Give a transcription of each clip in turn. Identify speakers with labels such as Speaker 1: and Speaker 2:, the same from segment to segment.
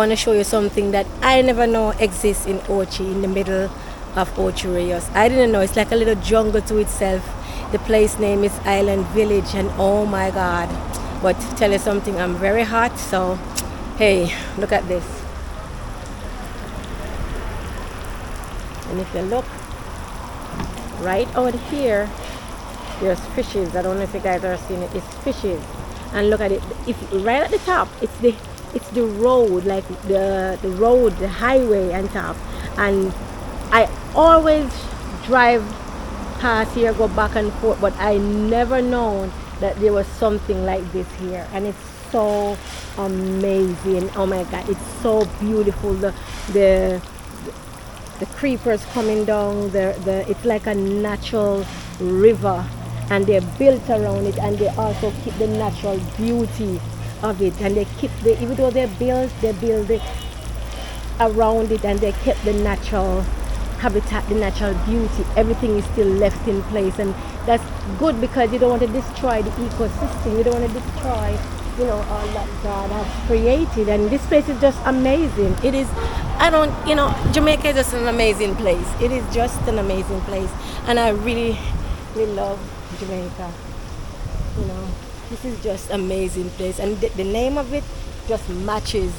Speaker 1: want to show you something that I never know exists in Ochi, in the middle of Ocho Rios. I didn't know. It's like a little jungle to itself. The place name is Island Village, and oh my God. But to tell you something, I'm very hot, so hey, look at this. And if you look right out here, there's fishes. I don't know if you guys are seeing it. It's fishes. And look at it. If right at the top, it's the road, like the road, the highway on top. And I always drive past here, go back and forth, but I never known that there was something like this here. And it's so amazing. Oh my God, it's so beautiful. The creepers coming down, it's like a natural river, and they're built around it, and they also keep the natural beauty of it, and they keep even though they build it around it, and they kept the natural habitat, the natural beauty. Everything is still left in place, and that's good because you don't want to destroy the ecosystem. You don't want to destroy, all that God has created. And this place is just amazing. It is. Jamaica is just an amazing place. It is just an amazing place, and I really, really love Jamaica. This is just amazing place, and the name of it just matches.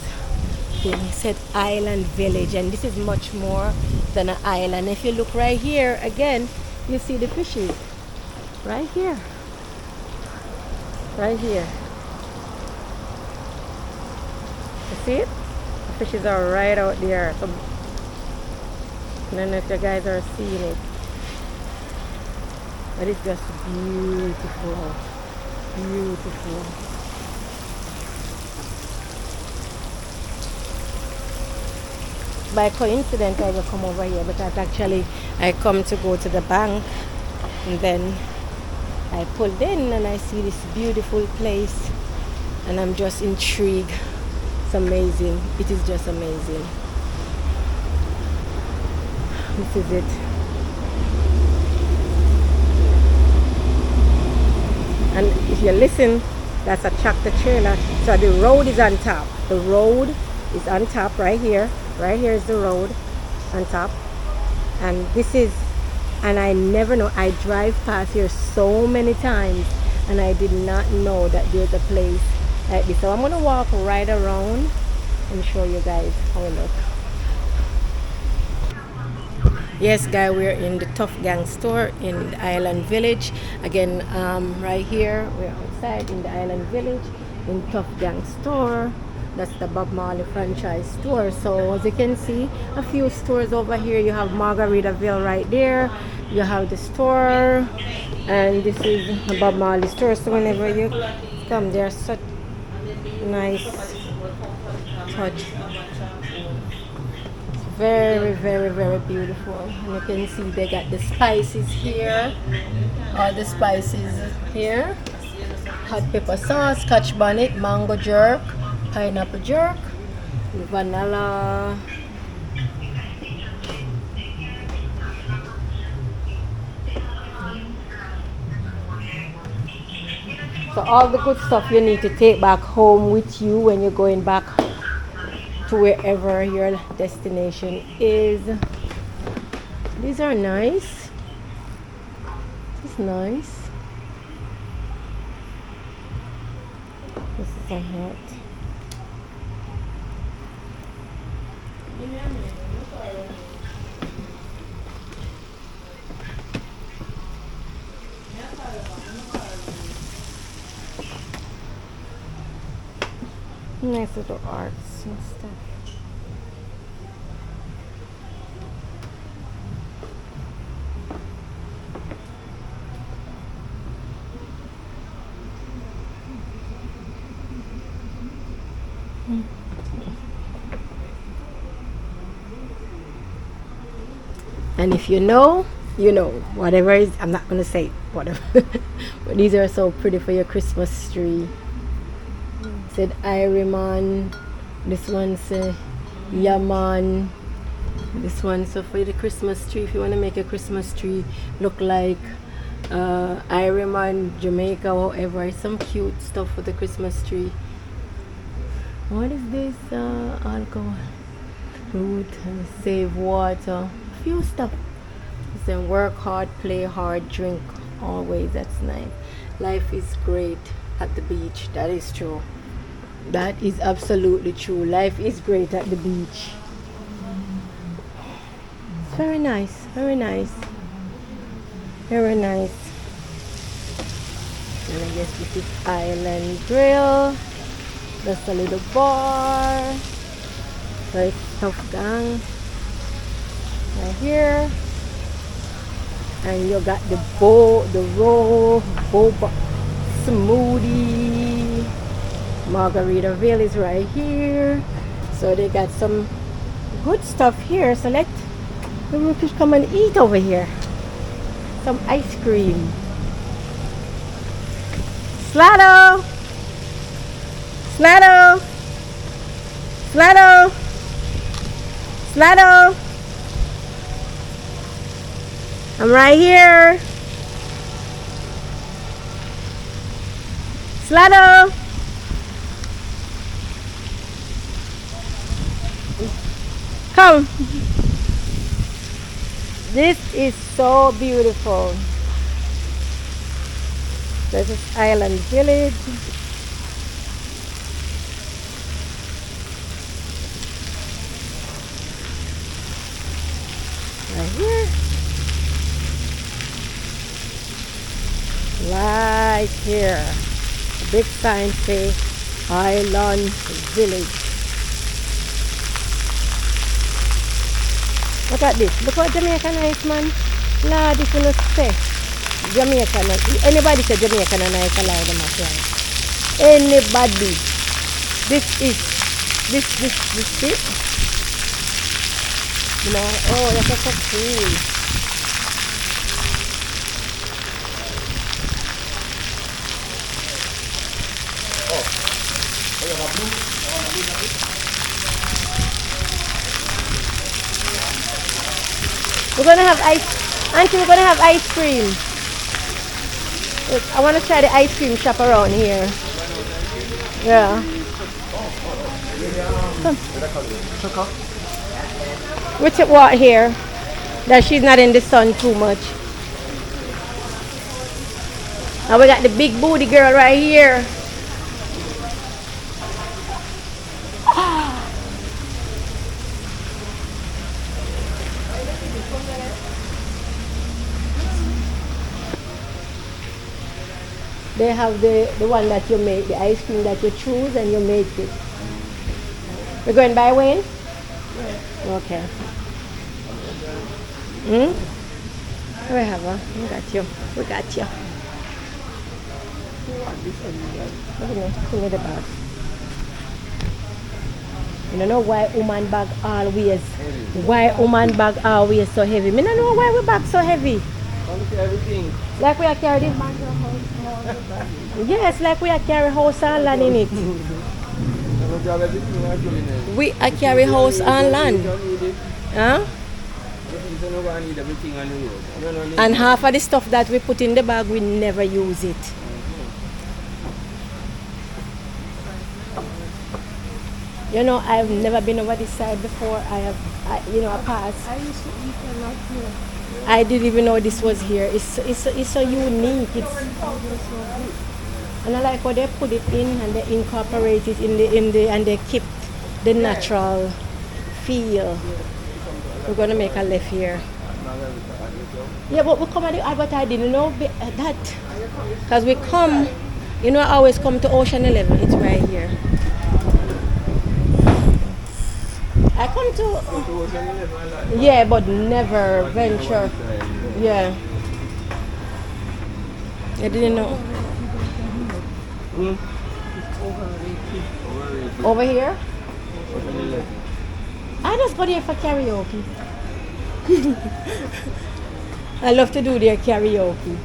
Speaker 1: It said Island Village, and this is much more than an island. If you look right here again, you see the fishes right here, right here. You see it? The fishes are right out there. So I don't know if you guys are seeing it, but it's just beautiful, beautiful. By coincidence, I will come over here because actually I come to go to the bank, and then I pulled in and I see this beautiful place, and I'm just intrigued. It's amazing. It is just amazing. This is it. And if you listen, that's a tractor trailer. So the road is on top. The road is on top right here. Right here is the road on top. And I never know. I drive past here so many times, and I did not know that there's a place like this. So I'm going to walk right around and show you guys how it looks. Yes, guys, we're in the Tough Gang store in the Island Village. Again, right here, we're outside in the Island Village in Tough Gang store. That's the Bob Marley franchise store. So as you can see, a few stores over here. You have Margaritaville right there. You have the store, and this is a Bob Marley store. So whenever you come, there's such nice touch. Very, very, very beautiful. And you can see they got the spices here. All the spices here. Hot pepper sauce, Scotch bonnet, mango jerk, pineapple jerk, vanilla. So all the good stuff you need to take back home with you when you're going back to wherever your destination is. These are nice. This is nice. This is a hat. Nice little arts and stuff. And if you know, you know. Whatever is, I'm not gonna say whatever. But these are so pretty for your Christmas tree. Said Ironman. This one say Yaman. This one, so for the Christmas tree, if you want to make a Christmas tree look like Ironman, Jamaica, whatever, some cute stuff for the Christmas tree. What is this? Alcohol, root, save water, few stuff. It's saying work hard, play hard, drink always. That's nice. Life is great at the beach. That is true. That is absolutely true. Life is great at the beach. It's very nice. Very nice. Very nice. And I guess this is Island Grill. That's a little bar. Very tough gang. Right here. And you got the boba smoothie. Margaritaville is right here. So they got some good stuff here. So let the rookies come and eat over here. Some ice cream. Slato! Slato! Slato! Slato! I'm right here. Slato! Come. This is so beautiful. This is Island Village. Right here. Right here. A big sign says Island Village. Look at this. Look what Jamaican nice, man. Nah, this will not say Jamaican. Anybody say Jamaican nice, allow them to try. Anybody. This it. You know, oh, that's so cool. We're gonna have ice, Auntie. We're gonna have ice cream. Look, I want to try the ice cream shop around here. Yeah. Come. Which what here? That she's not in the sun too much. Now we got the big booty girl right here. They have the one that you make, the ice cream that you choose and you make it. We're going by Wayne? Yeah. Okay. We have her. We got you. We got you. Look at the bag. You don't know why woman bag always, so heavy. I don't know why we bag so heavy.
Speaker 2: Everything.
Speaker 1: Like we are carrying. Yes, like we are carry house and land in it. We are carry house and land. Huh? And half of the stuff that we put in the bag, we never use it. You know, I've never been over this side before. I passed.
Speaker 3: I used to eat a lot here.
Speaker 1: I didn't even know this was here. It's so unique. And I like how they put it in and they incorporate it in the and they keep the natural feel. We're gonna make a left here. Yeah, but we come at the but I didn't know that. Because we come, you know, I always come to Ocean 11. It's right here. I come to, yeah, but never venture. Yeah. I didn't know. Over here? I just go there for karaoke. I love to do their karaoke.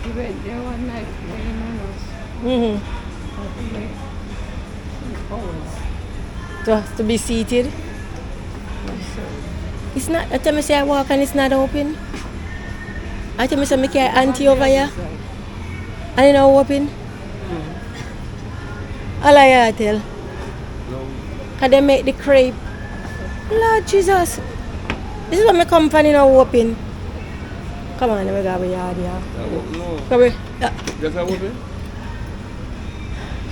Speaker 3: We went there one night
Speaker 1: To be seated. It's not. I tell me say I walk and it's not open. I tell me say me carry auntie over here and it's not open. All I tell.
Speaker 2: No.
Speaker 1: Can they make the crepe? Lord Jesus. This is what me company now open. Come on, let me go over yard here.
Speaker 2: No.
Speaker 1: Come here. Yeah.
Speaker 2: Just a open?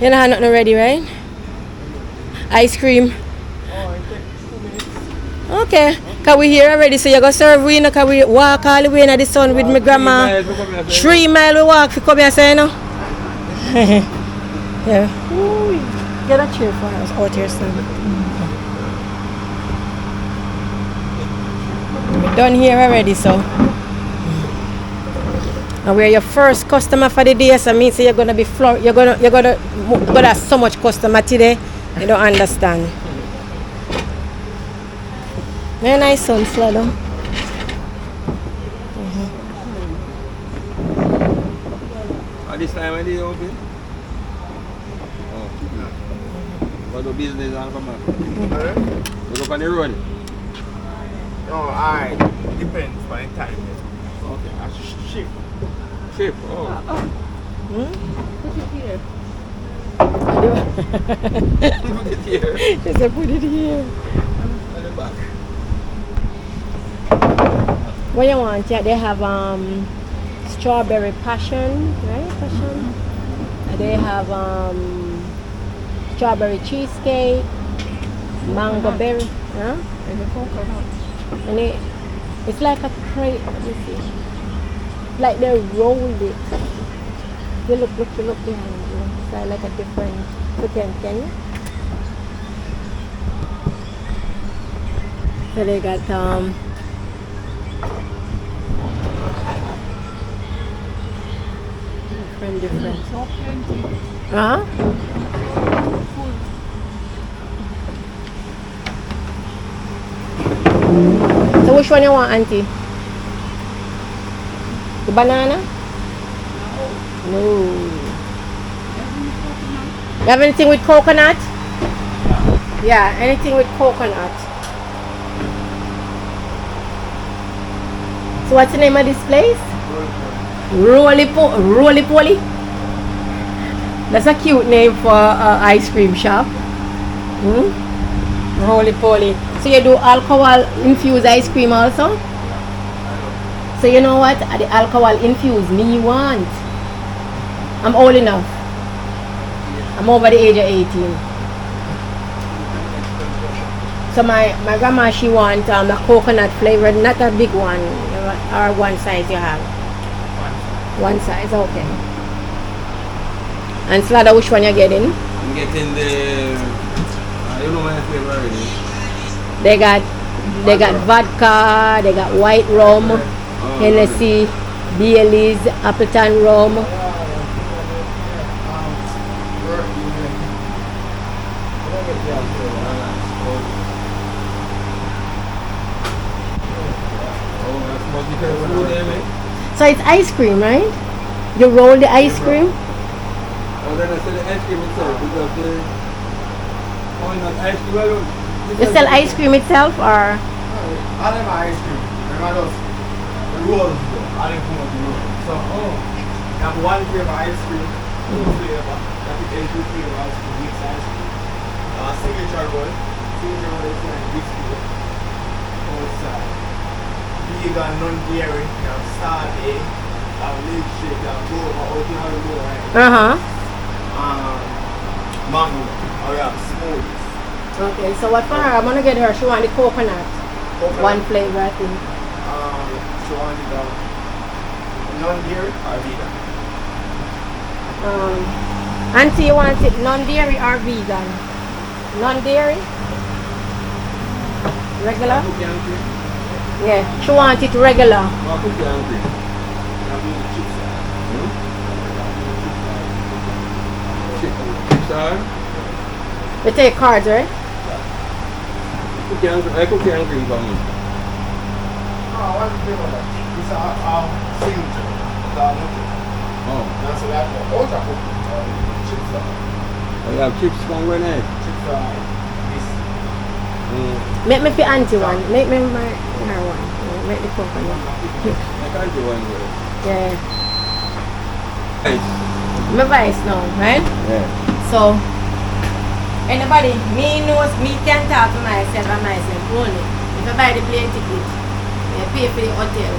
Speaker 1: You don't have nothing ready, right? Ice cream.
Speaker 2: Oh, it takes 2 minutes.
Speaker 1: Okay. Can we here already? So you go serve we, no? Can we walk all the way in the sun with my grandma? 3 miles we walk to come here, say, no? Yeah. Ooh, get a chair for us out here, son. We're done here already, so. And we're your first customer for the day, so means so you're gonna be you're gonna have so much customer today. You don't understand. Very nice sun, Slado.
Speaker 2: At this time, when they open? Oh. But the business and come back. We go on the road.
Speaker 4: No, I depends by the time.
Speaker 2: Okay.
Speaker 4: I shift.
Speaker 2: Ship. Oh.
Speaker 3: Put it here.
Speaker 2: Put it here.
Speaker 1: She said put it here.
Speaker 2: At the back.
Speaker 1: What you want? Yeah, they have strawberry passion, right? Passion. And they have strawberry cheesecake, mango berry, huh?
Speaker 3: And the coconut.
Speaker 1: And it's like a crepe. Let me see. Like they rolled it. You look behind you. It's like a different. Can you? So they got different.
Speaker 3: So plenty.
Speaker 1: Huh?
Speaker 3: Full.
Speaker 1: So which one you want, Auntie? The banana? No. You have anything with coconut? Yeah, anything with coconut. So what's the name of this place? Roly Poly. That's a cute name for an ice cream shop. Roly Poly. So you do alcohol infused ice cream also? So you know what? The alcohol infused me want. I'm old enough. I'm over the age of 18. So my grandma, she want the coconut flavored, not a big one, or one size you have. One size, okay. And Slada, which one you getting?
Speaker 2: I'm getting the. You know my flavor already.
Speaker 1: They got vodka, they got white rum, Hennessy, Bailey's, Appleton rum. So it's ice cream, right? You roll the ice cream?
Speaker 2: Oh, then I sell the ice cream itself because the. Oh, not ice cream alone.
Speaker 1: You sell ice cream itself or?
Speaker 4: I like my ice cream. I just the rolls. I didn't come up the rolls. So, I have one flavor ice cream, two flavor. That is two flavor ice cream, mixed ice cream. Signature roll. Signature roll is like biscuit. Outside. Vegan, non-dairy, you have Starday, you have milkshake, you have boba, original boba, right? Mango, or you have smoothies.
Speaker 1: Okay, so what for her? I'm gonna get her. She want the coconut. One flavor, I think.
Speaker 4: She want the non-dairy or vegan?
Speaker 1: Auntie, you want it non-dairy or vegan? Non-dairy? Regular? Yeah, she wants it regular. We take cards, right?
Speaker 2: Cookie and cream for me.
Speaker 4: One flavor that. It's a signature.
Speaker 2: Oh.
Speaker 4: That's what I call ultra cookie. Chips are.
Speaker 2: Oh, you have chips from where now?
Speaker 4: Chips are this.
Speaker 1: Make me for auntie one. Make me my her one. Yeah, make the coconut.
Speaker 2: I can't do one with it.
Speaker 1: Yeah.
Speaker 2: Nice.
Speaker 1: My vice now, right?
Speaker 2: Yeah.
Speaker 1: So Anybody, me knows, me can talk to myself and myself only. If I buy the plane ticket, I pay for the hotel.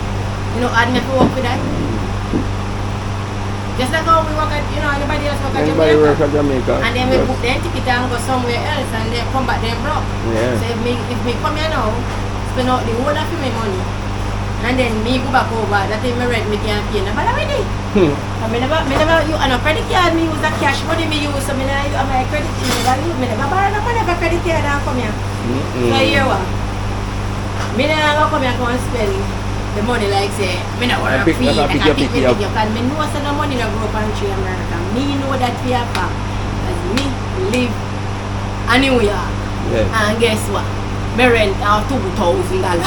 Speaker 1: You know, I'd never work with that. Just like how we work at, you know, anybody else work at
Speaker 2: Anybody
Speaker 1: Jamaica.
Speaker 2: work at Jamaica?
Speaker 1: And then we
Speaker 2: Yes.
Speaker 1: book their ticket and go somewhere else and then come back then broke.
Speaker 2: Yeah.
Speaker 1: So if me come here now, spend out the whole of my money. And then me go back over, that is my rent, me can't pay no bother with it. I never use a credit card, me use a cash money me use, so I never use my credit card, me never borrow no money for credit card and come here. So here what? Me never come here and spend the money like say, me not want to
Speaker 2: pick
Speaker 1: fee,
Speaker 2: up,
Speaker 1: like
Speaker 2: pick
Speaker 1: I
Speaker 2: up,
Speaker 1: pick
Speaker 2: pick
Speaker 1: me
Speaker 2: up.
Speaker 1: pick up, and me know so the money no grow up in America. Me know that for a fact, because me live anywhere,
Speaker 2: Yeah.
Speaker 1: and guess what? Me rent out $2,000.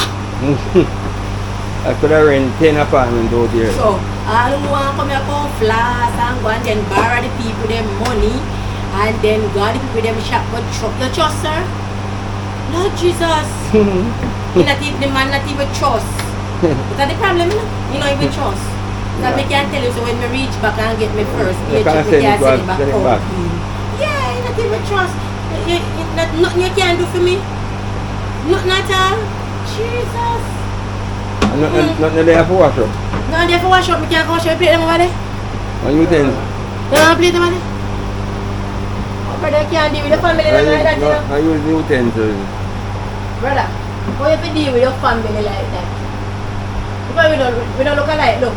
Speaker 2: I could have rent 10 apartments out here.
Speaker 1: So, all who want come here come flash and go and then borrow the people them money and then go the people them shop but you trust sir? Lord Jesus. The man not even trust. That's the problem, you know even trust. That me can tell you so when me reach back and get me first
Speaker 2: You
Speaker 1: paycheck,
Speaker 2: can't
Speaker 1: me
Speaker 2: send
Speaker 1: can
Speaker 2: it
Speaker 1: send
Speaker 2: back,
Speaker 1: it back
Speaker 2: send it
Speaker 1: out.
Speaker 2: back.
Speaker 1: Yeah, you not even trust. Nothing you can do for me. Nothing at all. Jesus.
Speaker 2: Nothing there for wash up.
Speaker 1: No, they have to wash up. Me can't wash up. Plate them over there.
Speaker 2: And you then?
Speaker 1: You want to plate them over there? Brother, can't deal with the family like that, you know.
Speaker 2: I use the utensils.
Speaker 1: Brother, how you have to deal with your family like that? Because we don't look alike, look.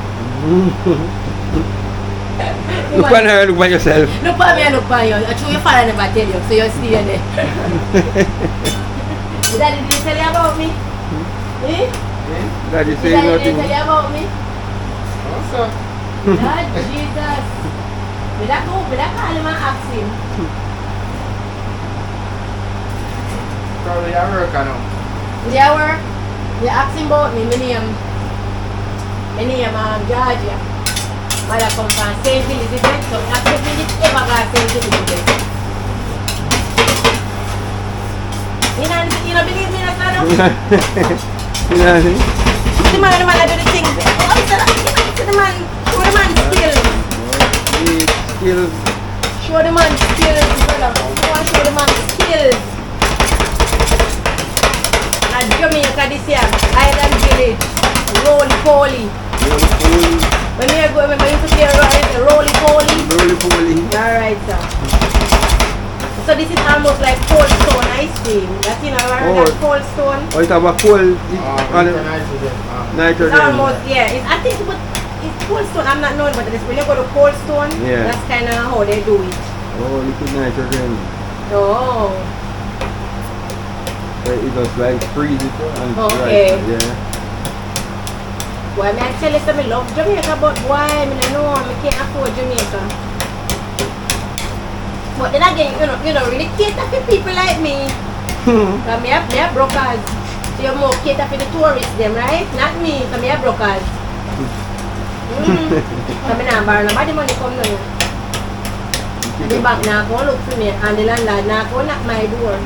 Speaker 2: Look on her, look on yourself.
Speaker 1: Look at me and look at you. I true your father never tell you, so you stay there. Your daddy didn't tell you about me? Eh?
Speaker 2: Daddy
Speaker 1: Your
Speaker 2: say
Speaker 1: daddy
Speaker 2: nothing.
Speaker 1: didn't tell you about me?
Speaker 4: Also,
Speaker 1: Lord Jesus. We don't call him and ask him.
Speaker 4: probably at work now.
Speaker 1: They work. They ask him about me. My name Georgia. Mother come from St. Elizabeth. So ask if me ever got St. Elizabeth. You know believe me, that's not
Speaker 2: You know what I mean?
Speaker 1: the man that do the thing. Oh, the man, show the man skills.
Speaker 2: Skills.
Speaker 1: Show the man skills, brother. You want to show the man skills. And Jamaica this year, Island Village, roly-poly. When you go, remember you used to hear roly-poly?
Speaker 2: Roly-poly.
Speaker 1: Alright, sir. So this is almost like cold stone ice cream. That's you know,
Speaker 2: Oh.
Speaker 1: that cold stone.
Speaker 2: Oh, it have a cold
Speaker 4: Nitrogen.
Speaker 2: nitrogen.
Speaker 1: It's almost, yeah. I think it's cold stone. I'm not knowing about this. When you go to cold stone,
Speaker 2: Yeah.
Speaker 1: that's kind of how they do it.
Speaker 2: Oh, liquid nitrogen.
Speaker 1: Oh.
Speaker 2: It just like freeze it and
Speaker 1: Okay.
Speaker 2: right, yeah.
Speaker 1: Why me I tell you something, I love Jamaica, but why I know I can't afford Jamaica. But then again, you know, really cater for people like me. Because me are brokers. So you more cater for the tourists them, right? Not me, because me are brokers. So me not borrow nobody money come now. And the bank now go look for me and the landlord now go knock my door.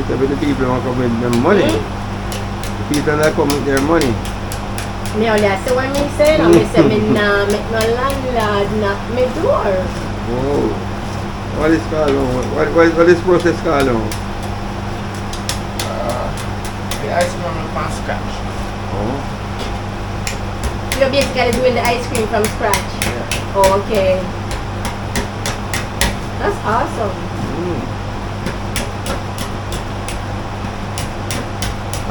Speaker 2: It's a bit of people who come with their money. The people that come with their money.
Speaker 1: Me only say what me say, and me say me nah make no landlord knock my door.
Speaker 2: Oh. What is called? What is process called?
Speaker 4: The ice cream from scratch.
Speaker 2: Oh.
Speaker 1: You're basically doing the ice cream from scratch.
Speaker 4: Yeah.
Speaker 1: Oh, okay. That's awesome.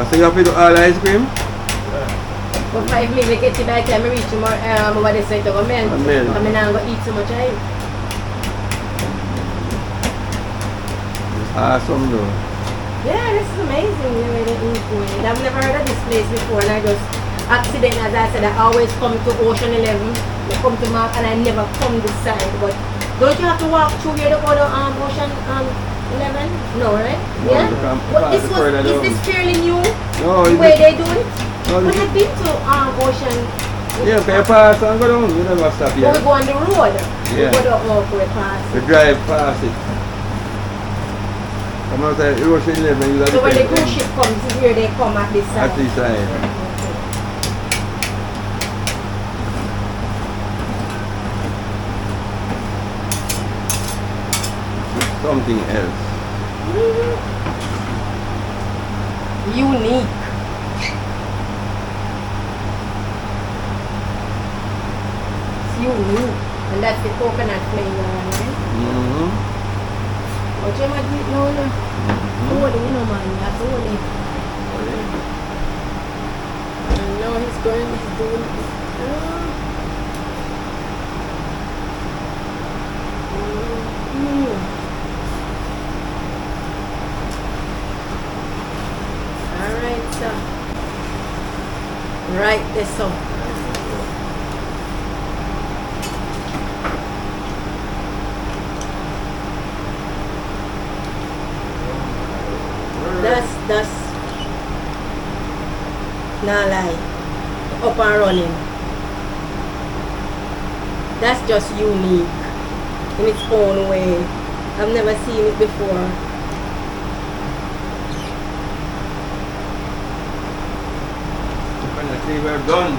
Speaker 2: So you have to do all ice cream?
Speaker 1: For 5 minutes, get to by the time I reach over the side of a man.
Speaker 2: Amen.
Speaker 1: I mean, I'm going to eat so much of it.
Speaker 2: It's awesome though.
Speaker 1: Yeah, this is amazing the way they eat food. I've never heard of this place before, and I just accident, as I said, I always come to Ocean 11, I come to Mark, and I never come this side. But don't you have to walk through here to go to Ocean 11? No, right?
Speaker 2: No,
Speaker 1: Yeah?
Speaker 2: you can't
Speaker 1: But
Speaker 2: pass it further
Speaker 1: is
Speaker 2: down.
Speaker 1: this fairly new?
Speaker 2: No,
Speaker 1: The
Speaker 2: it's
Speaker 1: way
Speaker 2: just-
Speaker 1: they do it?
Speaker 2: No,
Speaker 1: But
Speaker 2: this
Speaker 1: I've been to Ocean.
Speaker 2: Yeah, can you pass and go down? You never stop
Speaker 1: When
Speaker 2: here.
Speaker 1: we go on the road,
Speaker 2: Yeah.
Speaker 1: we go down for a pass.
Speaker 2: You drive past it. Come outside Ocean 11, you have
Speaker 1: So when the
Speaker 2: to
Speaker 1: cruise ship comes, this is where they come at this side.
Speaker 2: at this side. something else.
Speaker 1: Unique. It's unique. And that's the coconut flavor, right?
Speaker 2: Mm-hmm.
Speaker 1: What you might eat now? Hold it, you know, man. You have to hold it. And now he's doing Alright, so right this up. That's nah lie. Up and running. That's just unique in its own way. I've never seen it before.
Speaker 2: Coconut flavor done.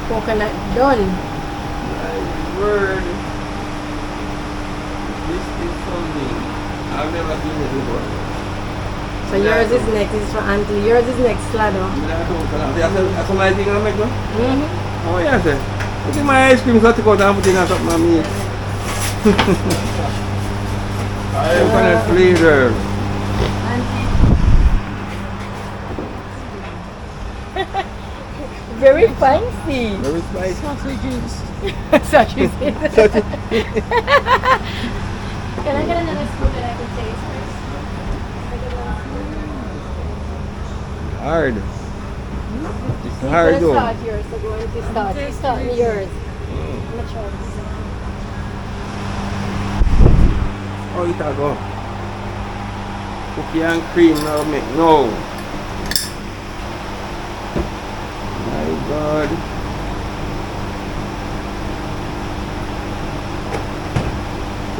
Speaker 1: Coconut done.
Speaker 2: My word. This is something I've never seen it before.
Speaker 1: So yours is next. This is for Auntie. Yours is next, Slado.
Speaker 2: That's my thing I make one? Oh yeah, sir. Look at my ice cream, so I take out and put it on top of my meat. Coconut flavor.
Speaker 1: Very fancy.
Speaker 2: Very spicy.
Speaker 3: Sausages.
Speaker 1: Sausages.
Speaker 3: Can I get another spoon that I can taste first?
Speaker 2: Hard. It's hard
Speaker 1: Let's
Speaker 2: though.
Speaker 1: start yours. So going to start. You start yours. I'm gonna try this.
Speaker 2: Oh, it go. Cookie and cream now make no. My God.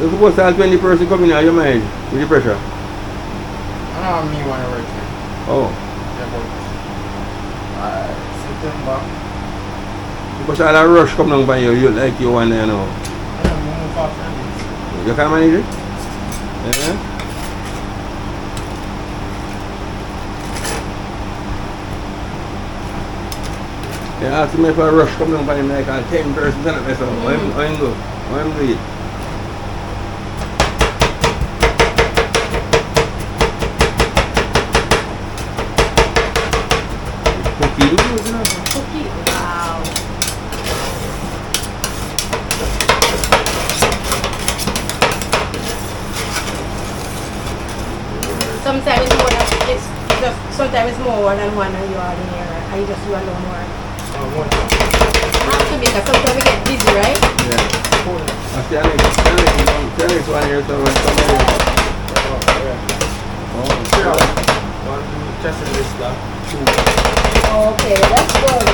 Speaker 2: You're supposed to have 20 person coming out of your mind with the pressure.
Speaker 4: I know me want to work here.
Speaker 2: Oh.
Speaker 4: Yeah, but September.
Speaker 2: Because all that rush come down by you, you like you want to know.
Speaker 4: I don't move after this.
Speaker 2: You can manage it? Yeah? Yeah, ask me if a rush come down by him like a 10 person and I said, I'm good. I'm good. Cookie.
Speaker 1: Cookie. Wow. Sometimes it's more than it's just sometimes it's more than one and you are in here. And you just you alone work.
Speaker 4: One.
Speaker 1: Have to be because sometimes we get busy, right?
Speaker 2: Yeah. I see Alex one here, so when somebody...
Speaker 4: One chest and this stuff.
Speaker 1: Okay, that's good.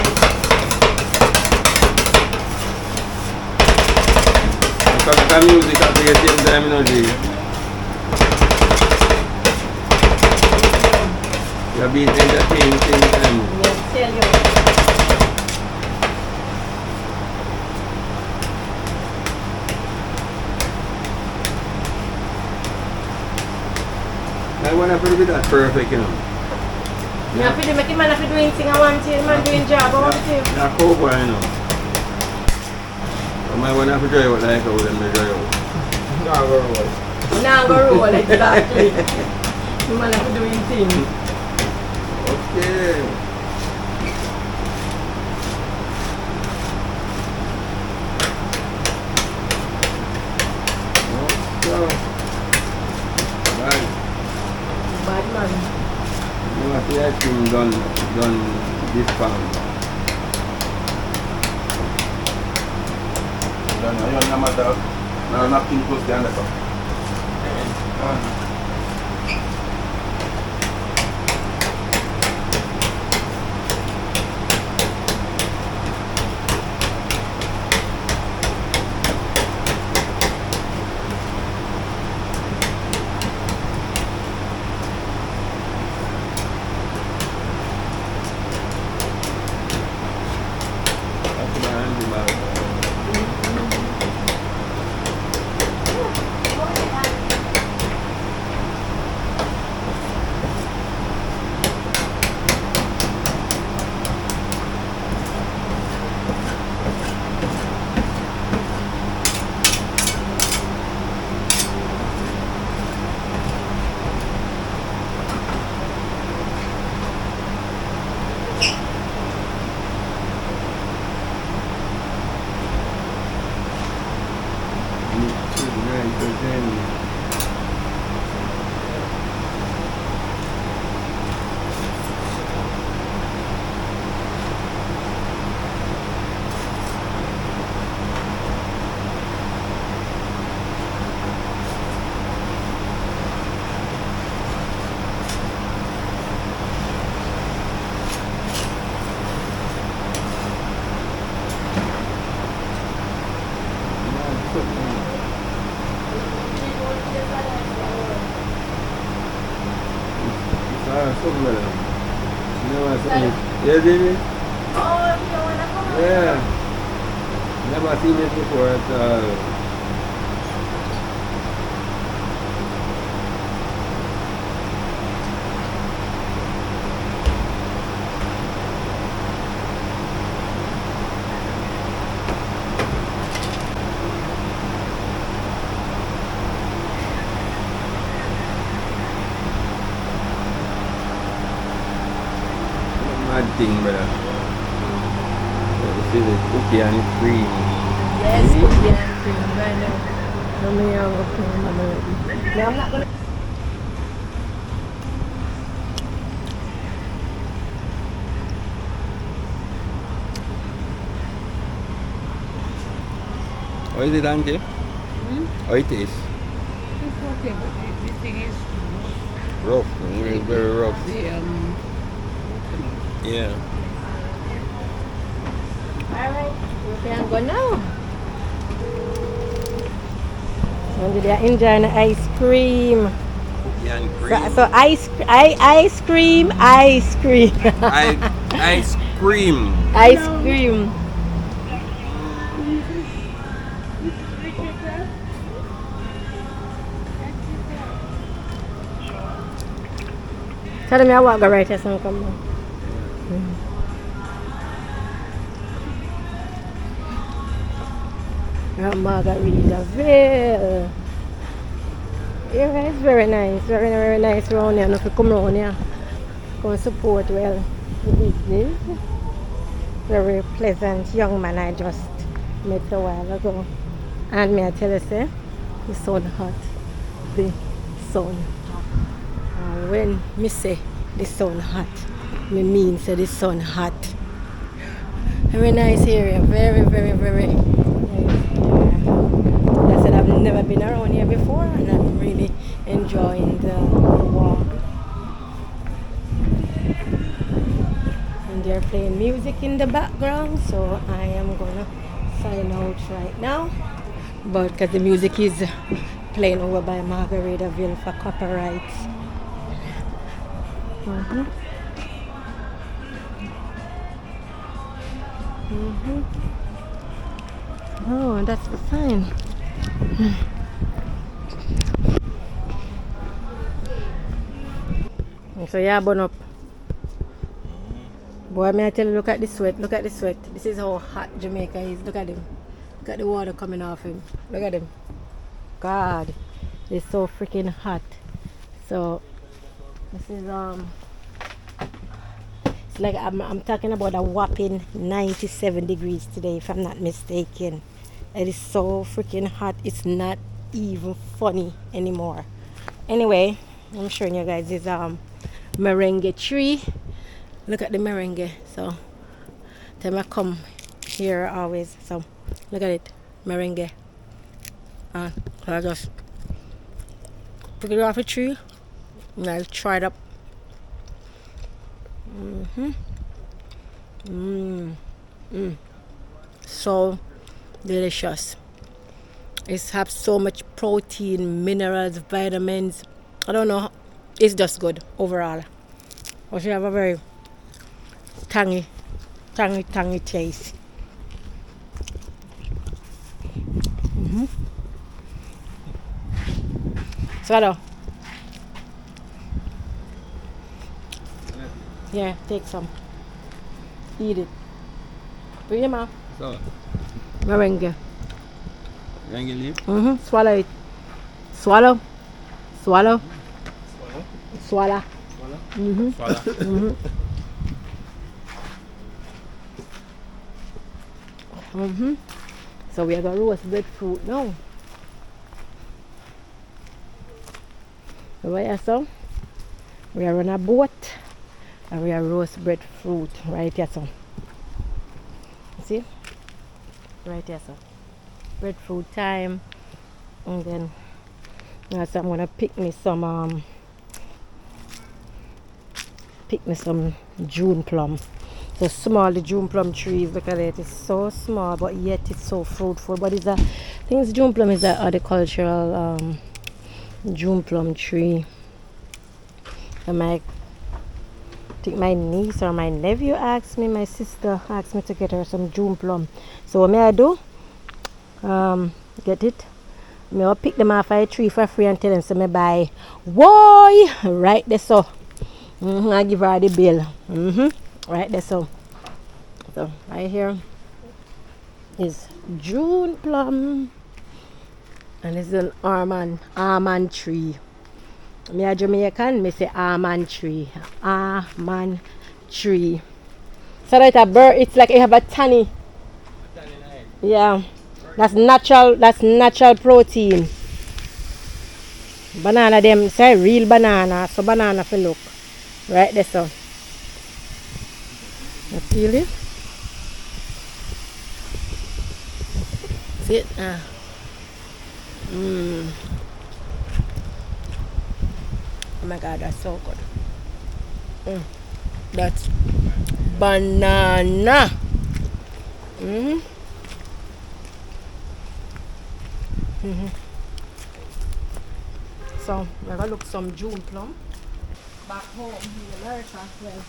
Speaker 2: Because the music at the same time, you know, you're being entertained at the same time.
Speaker 1: Yes, tell you.
Speaker 2: I want to be that perfect, you know.
Speaker 1: You have to do, make him man have to do anything I want to, man doing job, I want to.
Speaker 2: Yeah, cowboy, you know. I might want to dry out like I would and dry out.
Speaker 4: Nah, go roll.
Speaker 1: Now go roll, exactly. You man have to do anything.
Speaker 2: Okay. Right.
Speaker 1: Bad man.
Speaker 2: You must see ice cream done this farm.
Speaker 4: No, you're not my dog.
Speaker 2: Now nothing close to the undercup. something like that. You know what I'm saying? Yeah, baby?
Speaker 1: Oh, you don't wanna come on?
Speaker 2: Yeah. Never seen it before at all. Mad thing, brother. This is the cookie and cream.
Speaker 1: Yes, cookie and cream, brother. No, me, I'm going to put them already. No, I'm not going to.
Speaker 2: How is it, Auntie? How it is?
Speaker 5: It's okay, but the thing is
Speaker 2: Rough. It's very rough. Yeah.
Speaker 1: Alright, we can go now. And they are enjoying the ice cream.
Speaker 2: Cookie and cream.
Speaker 1: So ice cream.
Speaker 2: Ice cream.
Speaker 1: Ice cream. Tell me I walk right here, son. Come on. Margaritaville. Yeah, it's very nice. Very, very nice around here. If you come around here, come support well the business. Very pleasant young man I just met a while ago. And me I tell you, say, the sun hot. The sun hot. And when me say the sun hot, me mean say the sun hot. Very nice area. Very, very, very nice area. I said I've never been around here before and I'm really enjoying the walk. And they're playing music in the background, so I am gonna sign out right now. But because the music is playing over by Margaritaville for copyrights. Oh, that's fine. So yeah, burn up. Boy, may I tell you, look at the sweat. Look at the sweat. This is how hot Jamaica is. Look at him. Look at the water coming off him. Look at him. God, it's so freaking hot. So this is it's like I'm talking about a whopping 97 degrees today, if I'm not mistaken. It is so freaking hot. It's not even funny anymore. Anyway, I'm showing you guys this merengue tree. Look at the merengue. So time I come here always. So look at it, merengue. So I just pick it off a tree and I try it up. So delicious. It has so much protein, minerals, vitamins. I don't know. It's just good overall. But you have a very tangy taste. So yeah, take some. Eat it. Bring your mouth.
Speaker 2: So,
Speaker 1: Merengue.
Speaker 2: merengue leaf?
Speaker 1: Swallow it. Swallow. Swallow. Swallow.
Speaker 2: Swallow.
Speaker 1: So we are gonna roast breadfruit now. Right, so we are on a boat and we are roast breadfruit right here, so. See? Right here, so. Breadfruit time. And then now so I'm gonna pick me some June plum. So small, the June plum trees, look at it, it's so small but yet it's so fruitful. But it's I think June plum is an horticultural June plum tree. And my think my niece or my nephew asked me, my sister asked me to get her some June plum. So what may I do? Get it. Me will pick them off a tree for free and tell them so me buy. Why? Right there so. I give her the bill. Right there so. So right here is June plum. And it's an almond tree. Me a Jamaican, me say almond tree. Almond tree. So that a bird, it's like it have a tanny. Yeah. That's natural protein. Banana them say real banana. So banana for look. Right there so. You feel it? See it? Oh my god, that's so good. That's banana. So we're gonna look some June plum. Back home in America, well,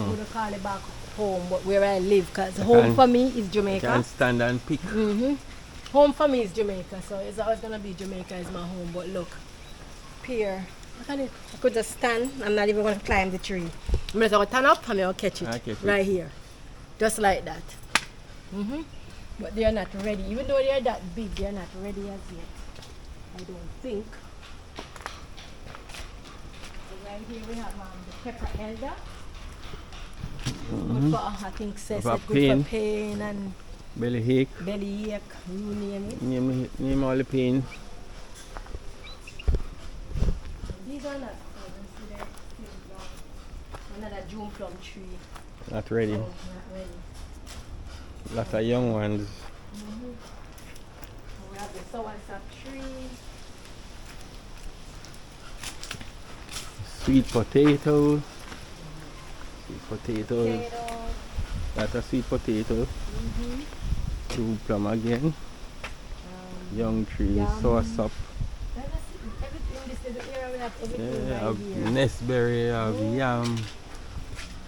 Speaker 1: we don't call it back home, but where I live, because home for me is Jamaica.
Speaker 2: Can stand and pick.
Speaker 1: Home for me is Jamaica, so it's always gonna be Jamaica is my home. But look, here, look at it. I could just stand. I'm not even gonna climb the tree. I'm just gonna turn up and I'll catch it right here, just like that. But they are not ready. Even though they are that big, they are not ready as yet. I don't think. So right here we have the pepper elder. Good for, I think, says
Speaker 2: For
Speaker 1: it good
Speaker 2: pain.
Speaker 1: for pain and
Speaker 2: Belly ache.
Speaker 1: belly ache. You name it.
Speaker 2: Name all the pain.
Speaker 1: These are not. See, they're still young. Another June plum tree.
Speaker 2: Not ready.
Speaker 1: Oh, not ready.
Speaker 2: Lots of young ones.
Speaker 1: We have the soursop tree.
Speaker 2: Sweet potatoes. Sweet potatoes.
Speaker 1: Potatoes.
Speaker 2: That's a sweet potato. June plum again. Young trees.
Speaker 1: Yam.
Speaker 2: Soursop.
Speaker 1: Everything, this little area we have everything
Speaker 2: Yeah,
Speaker 1: right
Speaker 2: have
Speaker 1: here.
Speaker 2: nestberry, have yam,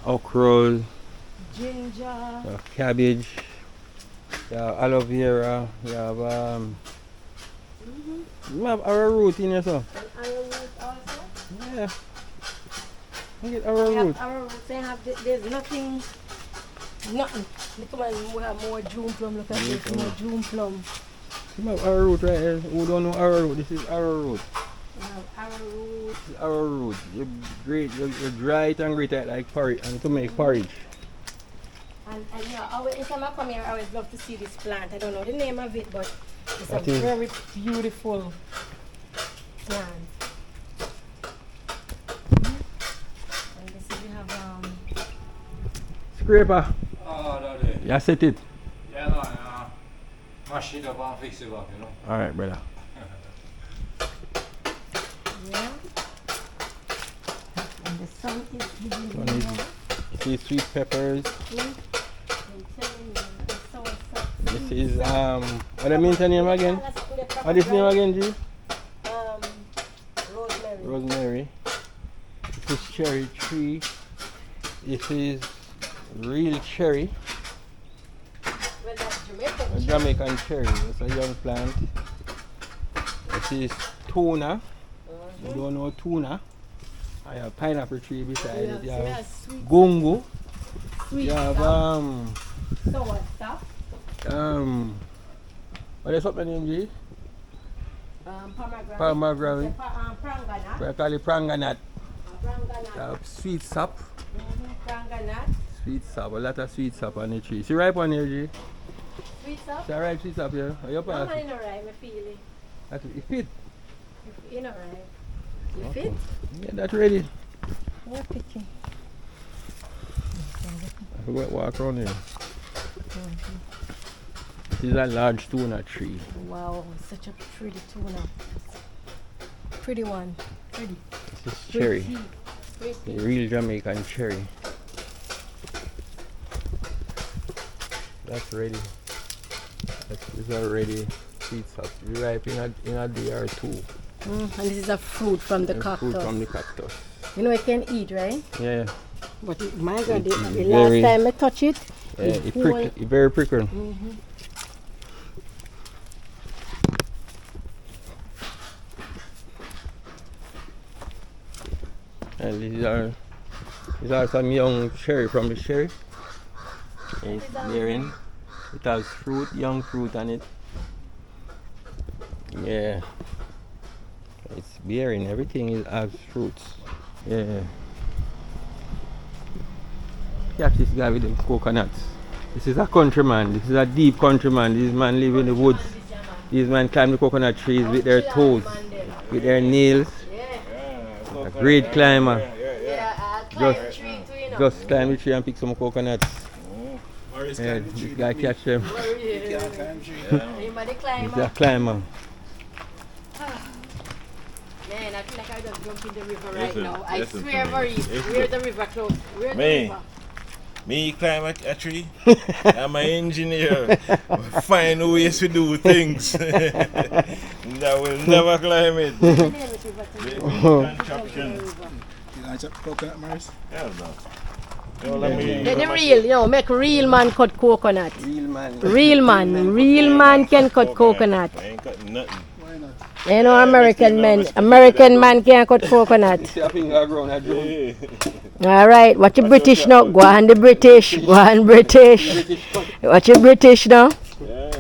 Speaker 2: okra,
Speaker 1: Ginger.
Speaker 2: you have cabbage, you have aloe vera, you have you have arrowroot in here, so.
Speaker 1: And arrowroot also.
Speaker 2: Yeah. You get
Speaker 1: We have
Speaker 2: arrowroot.
Speaker 1: arrowroot. They have, there's nothing. Look at we have more June plum. Look at this, more June plum.
Speaker 2: You have arrowroot right here. Who don't know arrowroot? This is arrowroot.
Speaker 1: We have arrowroot.
Speaker 2: This is arrowroot. You dry it and grate it like porridge, and to make porridge.
Speaker 1: And yeah, every time I come here, I always love to see this plant. I don't know the name of it, but it's
Speaker 2: What
Speaker 1: a
Speaker 2: is-
Speaker 1: very beautiful plant. And this is, we have
Speaker 2: Scraper.
Speaker 4: Oh, that is.
Speaker 2: You set it.
Speaker 4: Yeah, no, mash it up and fix it up, you know.
Speaker 2: Alright, brother.
Speaker 1: yeah. And the sun is giving
Speaker 2: One
Speaker 1: me
Speaker 2: is-
Speaker 1: more.
Speaker 2: See sweet peppers.
Speaker 1: I'm telling you, the soursop.
Speaker 2: This is what I mean the name again? What is name again, G?
Speaker 1: Rosemary.
Speaker 2: Rosemary. This is cherry tree. This is real cherry.
Speaker 1: Well, that's Jamaican.
Speaker 2: A Jamaican cherry. It's a young plant. This is tuna. You don't know tuna. I have pineapple tree beside it. You have
Speaker 1: sweet,
Speaker 2: gungo.
Speaker 1: sweet
Speaker 2: You have
Speaker 1: sour stuff.
Speaker 2: what is up the name, G?
Speaker 1: Pomegranate.
Speaker 2: Pomegranate.
Speaker 1: Pranganat.
Speaker 2: We call it pranganat. You
Speaker 1: Pranganat.
Speaker 2: have sweet sap.
Speaker 1: Pranganat.
Speaker 2: Sweet sap. A lot of sweet sap on the tree. See ripe on here, G?
Speaker 1: Sweet stuff.
Speaker 2: See ripe sweet sap here? Are you
Speaker 1: I'm
Speaker 2: pass?
Speaker 1: not in a right, I feel it.
Speaker 2: That's it. Fit.
Speaker 1: You know, right? You
Speaker 2: Okay.
Speaker 1: fit?
Speaker 2: Yeah, that's ready.
Speaker 1: You're picking.
Speaker 2: I forgot walk around here. This is a large tuna tree.
Speaker 1: Wow, such a pretty tuna. Pretty one. Pretty.
Speaker 2: This is cherry.
Speaker 1: Pretty.
Speaker 2: The real Jamaican cherry. That's ready. This is already sweet sap. You ripe in a day or two.
Speaker 1: And this is a fruit from the
Speaker 2: And
Speaker 1: cactus.
Speaker 2: fruit from the cactus.
Speaker 1: You know, you can eat, right?
Speaker 2: Yeah, yeah.
Speaker 1: But my God,
Speaker 2: It's
Speaker 1: the
Speaker 2: very-
Speaker 1: last time I touch it,
Speaker 2: Yeah,
Speaker 1: it's
Speaker 2: it
Speaker 1: full.
Speaker 2: prick, very prickle. And these are some young cherry from the cherry. It's bearing. It has fruit, young fruit on it. Yeah. It's bearing. Everything has fruits. Yeah. Catch this guy with the coconuts. This is a countryman. This is a deep countryman. This man live in the woods. These men climb the coconut trees with their toes, with their nails. A great climber. Just climb the tree and pick some coconuts. Yeah, this guy catch them. He's a climber.
Speaker 1: Man, I feel like I just jumped in the river right
Speaker 6: Listen,
Speaker 1: now. I
Speaker 6: listen
Speaker 1: swear,
Speaker 6: to me.
Speaker 1: Maurice,
Speaker 6: Listen.
Speaker 1: where's the river close? Where's the
Speaker 6: Me.
Speaker 1: river?
Speaker 6: Me climb a tree. I'm an engineer. Find ways to do things. That will never climb it. Contraption.
Speaker 4: You gonna chop coconut, Maurice?
Speaker 6: Hell no. Don't let me.
Speaker 1: Then the real, make real man cut coconut.
Speaker 2: Real man.
Speaker 1: Real man can cut coconut.
Speaker 6: I ain't cutting nothing.
Speaker 4: Why not?
Speaker 1: You know, American man can't cut coconut.
Speaker 2: See a finger grown, I drone.
Speaker 6: Yeah.
Speaker 1: All right, watch your British now. Go on the British. Go on British.
Speaker 2: British cut.
Speaker 1: Watch your British now.
Speaker 6: Yeah.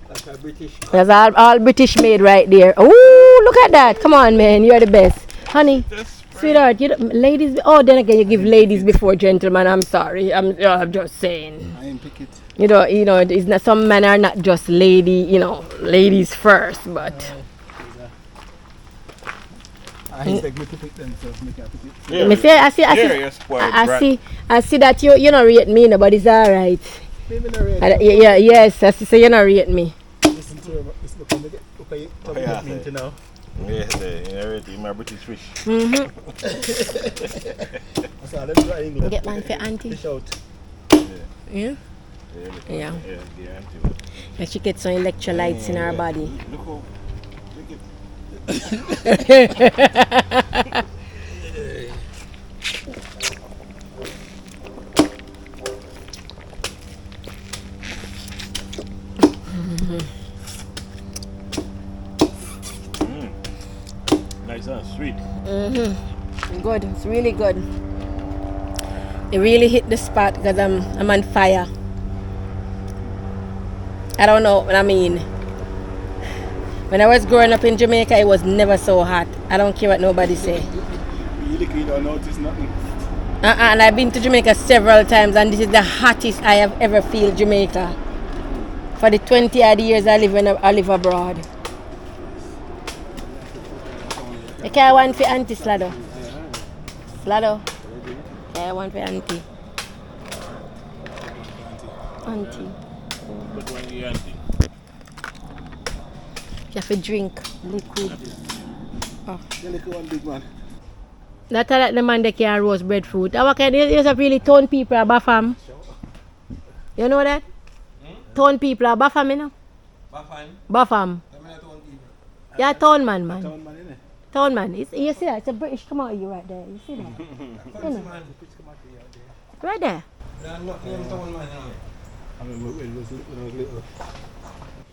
Speaker 2: That's a British cut.
Speaker 1: That's all British made right there. Ooh, look at that. Come on, man. You're the best. Honey, sweetheart, ladies. Oh, then again, you give ladies before gentlemen. I'm sorry. I'm just saying.
Speaker 4: I ain't pick it.
Speaker 1: You know, it's not, some men are not just ladies first, but.
Speaker 4: I expect me to pick them, so make it pick it.
Speaker 6: Yeah.
Speaker 1: Me say, I
Speaker 6: you're spoiled brat.
Speaker 1: see that you not rate me, no, but it's all right.
Speaker 4: Maybe not ready.
Speaker 1: Yes, I see, so you not rate me.
Speaker 4: Listen to her, listen to her. Okay,
Speaker 6: Oh, yeah,
Speaker 4: me to now.
Speaker 6: Yeah, everything, my British fish.
Speaker 1: Mm-hmm.
Speaker 4: I saw them try England.
Speaker 1: Get mine for auntie.
Speaker 4: Fish out.
Speaker 1: Yeah? Yeah.
Speaker 6: Yeah.
Speaker 1: And she gets some electrolytes in her body.
Speaker 6: Look how. Look it. Nice and sweet.
Speaker 1: Good. It's really good. It really hit the spot because I'm on fire. I don't know what I mean. When I was growing up in Jamaica, it was never so hot. I don't care what nobody say.
Speaker 4: You look, you don't notice nothing.
Speaker 1: And I've been to Jamaica several times, and this is the hottest I have ever feel Jamaica. For the 20 odd years I live abroad. You can't want for auntie Slado. Slado. Yeah, I want for auntie. Auntie.
Speaker 6: But when you auntie.
Speaker 1: You have to drink liquid. Oh.
Speaker 4: You look one big man.
Speaker 1: That's how the man they can roast breadfruit. How can you have really tone people at Bafam? You know that? Tone people at Bafam, you know? Bafam. Yeah, tone man.
Speaker 4: Town man, innit?
Speaker 1: Tone man. You see that? It's a British commodity right there. You see that? You know? Right there.
Speaker 4: I mean, when I was little.
Speaker 1: When I was little.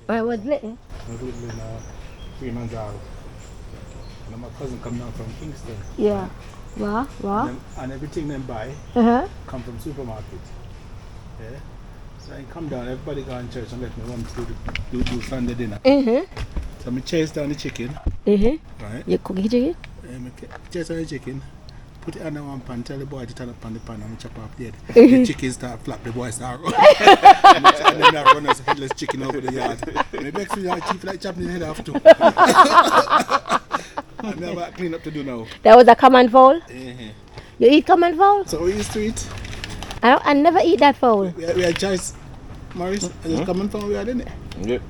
Speaker 4: I was little in Freeman's house. And my cousin come down from Kingston.
Speaker 1: Yeah. What?
Speaker 4: And everything them buy
Speaker 1: Uh-huh.
Speaker 4: come from supermarket. Yeah. So I come down, everybody go in church and let me run to do Sunday dinner. So I chase down the chicken, right?
Speaker 1: You cook chicken?
Speaker 4: I chase down the chicken, put it under one pan, tell the boy to turn up on the pan and chop off the head. The chicken start flap, the boy start run. And then I run as a headless chicken over the yard. And the next thing I chief like chopping his head off too. And now I clean up to do now.
Speaker 1: That was a common fowl? You eat common fowl?
Speaker 4: So we used to eat.
Speaker 1: I never eat that fowl.
Speaker 4: We had choice, Maurice. It's coming from we had in it.
Speaker 6: Yep.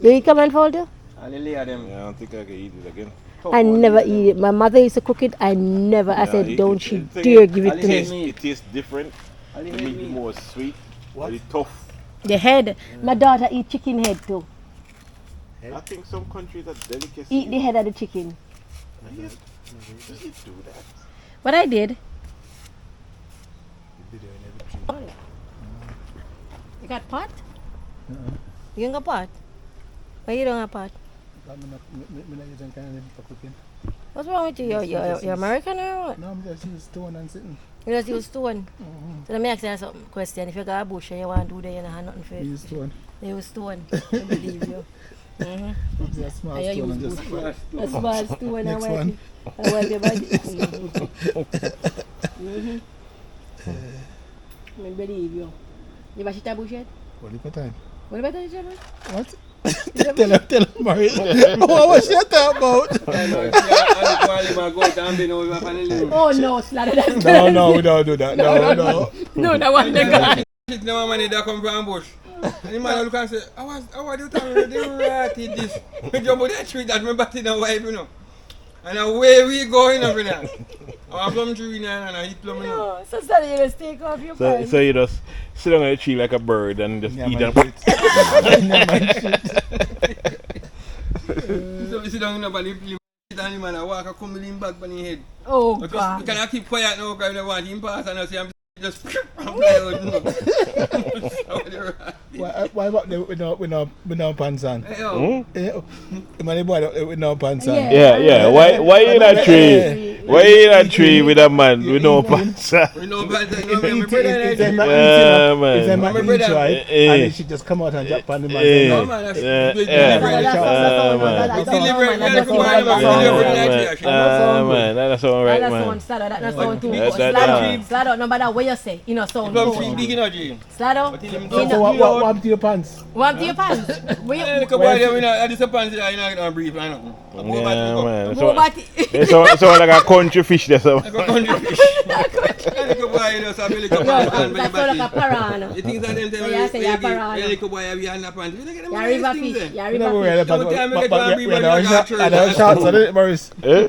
Speaker 1: You eat common fowl too?
Speaker 2: And the layer them.
Speaker 6: Yeah, I don't think I can eat it again.
Speaker 1: I never eat it. My mother used to cook it. I never. I said,
Speaker 6: it-
Speaker 1: don't
Speaker 6: it-
Speaker 1: you
Speaker 6: the thing
Speaker 1: dare
Speaker 6: is,
Speaker 1: give it to me.
Speaker 6: It tastes different. The meat is more sweet. Very tough.
Speaker 1: The head. My daughter eat chicken head too.
Speaker 6: I think some countries are delicacy.
Speaker 1: Eat the head of the chicken.
Speaker 6: Does it do that?
Speaker 1: What I did,
Speaker 4: there in every tree.
Speaker 1: You got pot? You ain't got pot? Why you don't have pot?
Speaker 4: I'm not using kind of for cooking.
Speaker 1: What's wrong with you? You're American or what?
Speaker 4: No, I'm just using stone and sitting.
Speaker 1: You just use stone. So let me ask you something question. If you got a bush and you want to do that, you don't have nothing for it.
Speaker 4: Use stone.
Speaker 1: You use stone. I believe you.
Speaker 4: It's a small
Speaker 1: I
Speaker 4: stone and
Speaker 1: use
Speaker 4: just
Speaker 1: bush. A small stone.
Speaker 4: Next
Speaker 1: I
Speaker 4: one.
Speaker 1: wipe your body. I believe you. You ever shit a bush yet?
Speaker 4: What is the time?
Speaker 1: What about that, Shabba?
Speaker 4: What? tell him, Maurice. What was you talking about?
Speaker 1: Oh no, Slaughter, that's
Speaker 4: No, we don't do that. No.
Speaker 1: No, that wasn't the guy.
Speaker 2: Shit, no money that come from bush. And the man look and say, how are you talking about the rat eat this? We jump on that tree that me bat in a wife, you know. And away we go, you know, for that. I plum tree now and I eat plum, you know.
Speaker 1: No, so Slaughter, you just take off your pants.
Speaker 6: So you just sit on a tree like a bird and just eat and
Speaker 2: So we sit down in the body, and the man walk and come with him back on his head.
Speaker 1: Oh,
Speaker 2: Because
Speaker 1: God.
Speaker 2: we cannot keep quiet now because we don't want him pass and I say I'm just play out, you know.
Speaker 4: Why about the with no pants on?
Speaker 2: Hey, yo.
Speaker 4: Man, the boy with no pants on.
Speaker 6: Yeah. Why in a tree? Why in a tree with a man with no pants?
Speaker 2: We know about that, you know, my brother.
Speaker 4: It's a
Speaker 6: man.
Speaker 4: man. It's a
Speaker 2: My
Speaker 4: man
Speaker 2: brother.
Speaker 4: right? And he should just come out and jump on the man.
Speaker 2: No, man, that's
Speaker 6: Man, that's all right,
Speaker 1: That's
Speaker 6: man.
Speaker 1: sound Slaughter, that's sound too
Speaker 6: That-
Speaker 1: much.
Speaker 6: that-
Speaker 1: Slaughter, no matter what you say, you know, sound too much.
Speaker 2: big in a dream.
Speaker 1: Slaughter,
Speaker 4: So what happened to your pants?
Speaker 1: warm to your pants. Where
Speaker 2: Yeah,
Speaker 1: you
Speaker 2: look at boy there, we not, I disappointed that you not going to breathe, I know.
Speaker 6: Yeah, man.
Speaker 1: go back.
Speaker 6: It's so like a country fish there. So.
Speaker 2: I go country fish. Look at boy, you know, so I feel like a
Speaker 1: No,
Speaker 2: man,
Speaker 1: that's all like a piranha.
Speaker 2: the things that them tell
Speaker 1: So you say you're piranha.
Speaker 2: look at boy, we are not pants.
Speaker 1: You're a river fish. You're a
Speaker 4: No,
Speaker 1: river fish.
Speaker 4: we had our shots on it, Maurice.
Speaker 6: Eh?